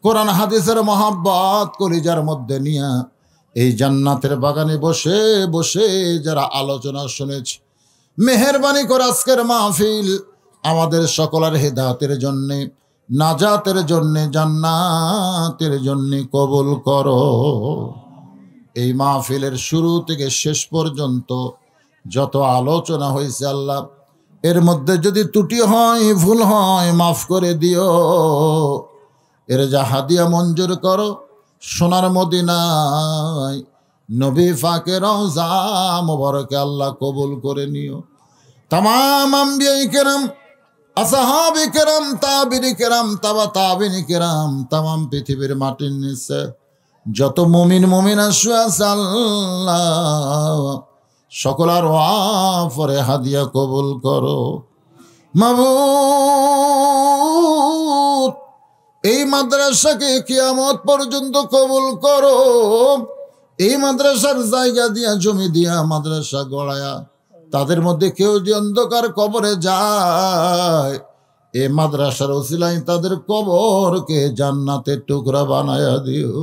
কোরআন হাদিসের মহাব্বত কলিজার মধ্যে নিয়া এই জান্নাতের বাগানে বসে বসে যারা আলোচনা শুনেছে, মেহেরবানি করে আজকের মাহফিল আমাদের সকলের হেদায়েতের জন্যে, নাজাতের জন্যে, জান্নাতের জন্যে কবুল করো। এই মাহফিলের শুরু থেকে শেষ পর্যন্ত যত আলোচনা হয়েছে আল্লাহ, এর মধ্যে যদি ত্রুটি হয়, ভুল হয়, মাফ করে দিও। এর যা হাদিয়া মঞ্জুর করো, সোনার মদিনায় নবী পাকের রওজা মুবারকে আল্লাহ কবুল করে নিও। তামাম আম্বিয়ায়ে কেরাম, আসহাবে কেরাম, তাবিঈ কেরাম, তাবা তাবিঈ কেরাম, তামাম পৃথিবীর মাটির নিচে যত মুমিন মুমিনা শুয়ে আছে আল্লাহ, সকলার ওয়াফরে হাদিয়া কবুল করো। মাবুদ, এই মাদ্রাসাকে কিয়ামত পর্যন্ত কবুল করো। এই মাদ্রাসার জায়গা দিয়া, জমি দিয়া মাদ্রাসা গড়ায়া তাদের মধ্যে কেউ যে অন্ধকার কবরে যায়, এই মাদ্রাসার ওসিলায় তাদের কবরকে জান্নাতের টুকরা বানায়া দিও।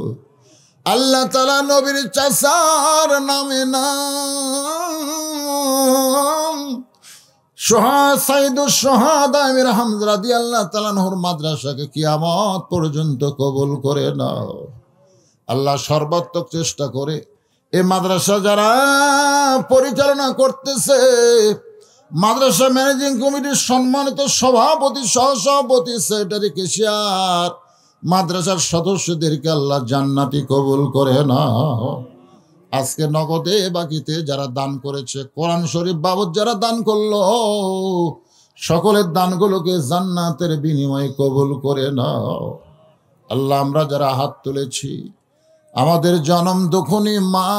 আল্লাহ তাআলা নবীর চাচার নামে নাম সাইয়্যিদুশ শুহাদা আমির হামজা রাদিয়াল্লাহু তাআলা আনহুর মাদ্রাসাকে কিয়ামত পর্যন্ত কবুল করে নাও। আল্লাহ সর্বাত্মক চেষ্টা করে এই মাদ্রাসা যারা পরিচালনা করতেছে, মাদ্রাসা ম্যানেজিং কমিটির সম্মানিত সভাপতি, সহসভাপতি, সেক্রেটারি, কেশিয়ার, মাদ্রাসার সদস্যদেরকে আল্লাহ জান্নাতি কবুল করে নাও। আজকে নগদে বাকিতে যারা দান করেছে, কোরআন শরীফ বাবদ যারা দান করলো, সকলের দানগুলোকে জান্নাতের বিনিময়ে কবুল করে নাও। আল্লাহ, আমরা যারা হাত তুলেছি, আমাদের জনম দুঃখনী মা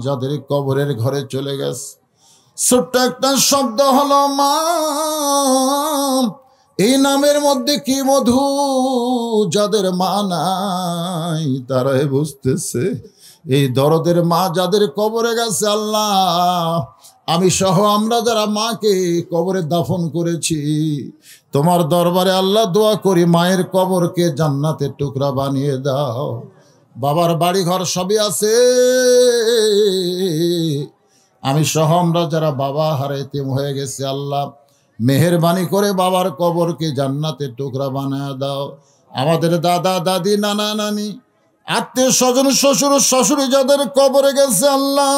যাদের কবরের ঘরে চলে গেছে, ছোট্ট একটা শব্দ হলো মা, এই নামের মধ্যে কি মধু, যাদের মা নাই তারাই বুঝতেছে। এই দরদের মা যাদের কবরে গেছে আল্লাহ, আমি সহ আমরা যারা মাকে কবরে দাফন করেছি, তোমার দরবারে আল্লাহ দোয়া করি মায়ের কবরকে জান্নাতের টুকরা বানিয়ে দাও। বাবার বাড়ি ঘর সবই আছে, আমি সহ আমরা যারা বাবা হারাইতে হয়ে গেছে আল্লাহ, মেহেরবানি করে বাবার কবরকে জান্নাতের টুকরা বানিয়ে দাও। আমাদের দাদা দাদি, নানা নানি, আত্মীয় স্বজন, শ্বশুর শাশুড়ি যাদের কবরে গেছে আল্লাহ,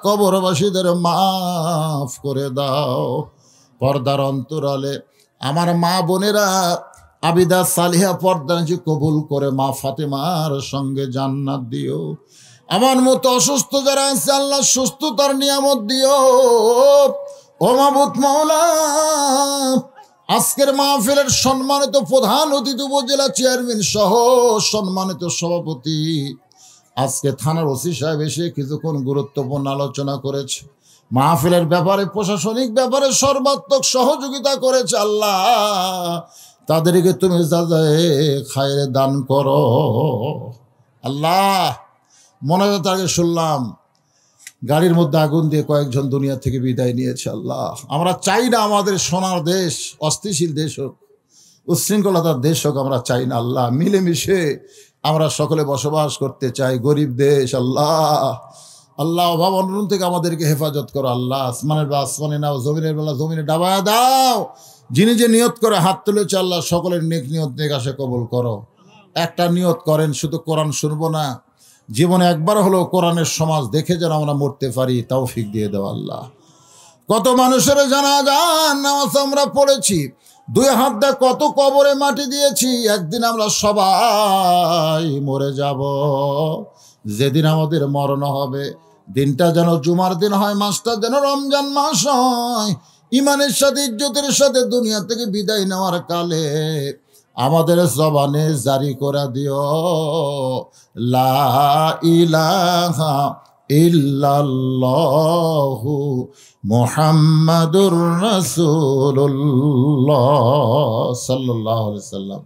কবরবাসীদের মাফ করে দাও। পর্দার অন্তরালে আমার মা বোনেরা আবিদা সালিহা পর্দাজি কবুল করে মা ফাতেমার সঙ্গে জান্নাত দিও। আমার মতো অসুস্থ যারা আছে আল্লাহ সুস্থতার নিয়ামত দিও। ও মাবুদ মাওলা, আজকের মাহফিলের সম্মানিত প্রধান অতিথি, উপজেলা চেয়ারম্যান সহ সম্মানিত সভাপতি, আজকে থানার ওসি সাহেব এসে কিছুক্ষণ গুরুত্বপূর্ণ আলোচনা করেছে, মাহফিলের ব্যাপারে, প্রশাসনিক ব্যাপারে সর্বাত্মক সহযোগিতা করেছে আল্লাহ, তাদেরকে তুমি খায়রে দান করো আল্লাহ। মোনাজাত আগে শুনলাম গাড়ির মধ্যে আগুন দিয়ে কয়েকজন দুনিয়া থেকে বিদায় নিয়েছে আল্লাহ। আমরা চাই না আমাদের সোনার দেশ অস্থিতিশীল দেশ হোক, উচ্ছৃঙ্খলতার দেশ হোক, আমরা চাই না আল্লাহ। মিলেমিশে আমরা সকলে বসবাস করতে চাই, গরিব দেশ আল্লাহ। আল্লাহ, অভাব অনটন থেকে আমাদেরকে হেফাজত করো আল্লাহ। আসমানের বেলা আসমানে নাও, জমিনের বেলা জমিনে ডাবায়া দাও। যিনি যে নিয়ত করে হাত তুলেছে আল্লাহ, সকলের নেক নিয়ত নেক আশা কবুল করো। একটা নিয়ত করেন, শুধু কোরআন শুনবো না, জীবনে একবার হলো কোরআনের সমাজ দেখে যেন আমরা মরতে পারি, তৌফিক দিয়ে দেওয়া আল্লাহ। কত মানুষের জানাজার নামাজ আমরা পড়েছি, দুই হাত দিয়ে কত কবরে মাটি দিয়েছি। একদিন আমরা সবাই মরে যাব, যেদিন আমাদের মরণ হবে দিনটা যেন জুমার দিন হয়, মাসটা যেন রমজান মাস হয়। ইমানের সাথে, ইজ্জতের সাথে দুনিয়া থেকে বিদায় নেওয়ার কালে আমাদের জবানে জারি করে দিও লা ইলাহা ইল্লাল্লাহু মুহাম্মাদুর রাসূলুল্লাহ সাল্লাল্লাহু আলাইহি সাল্লাম।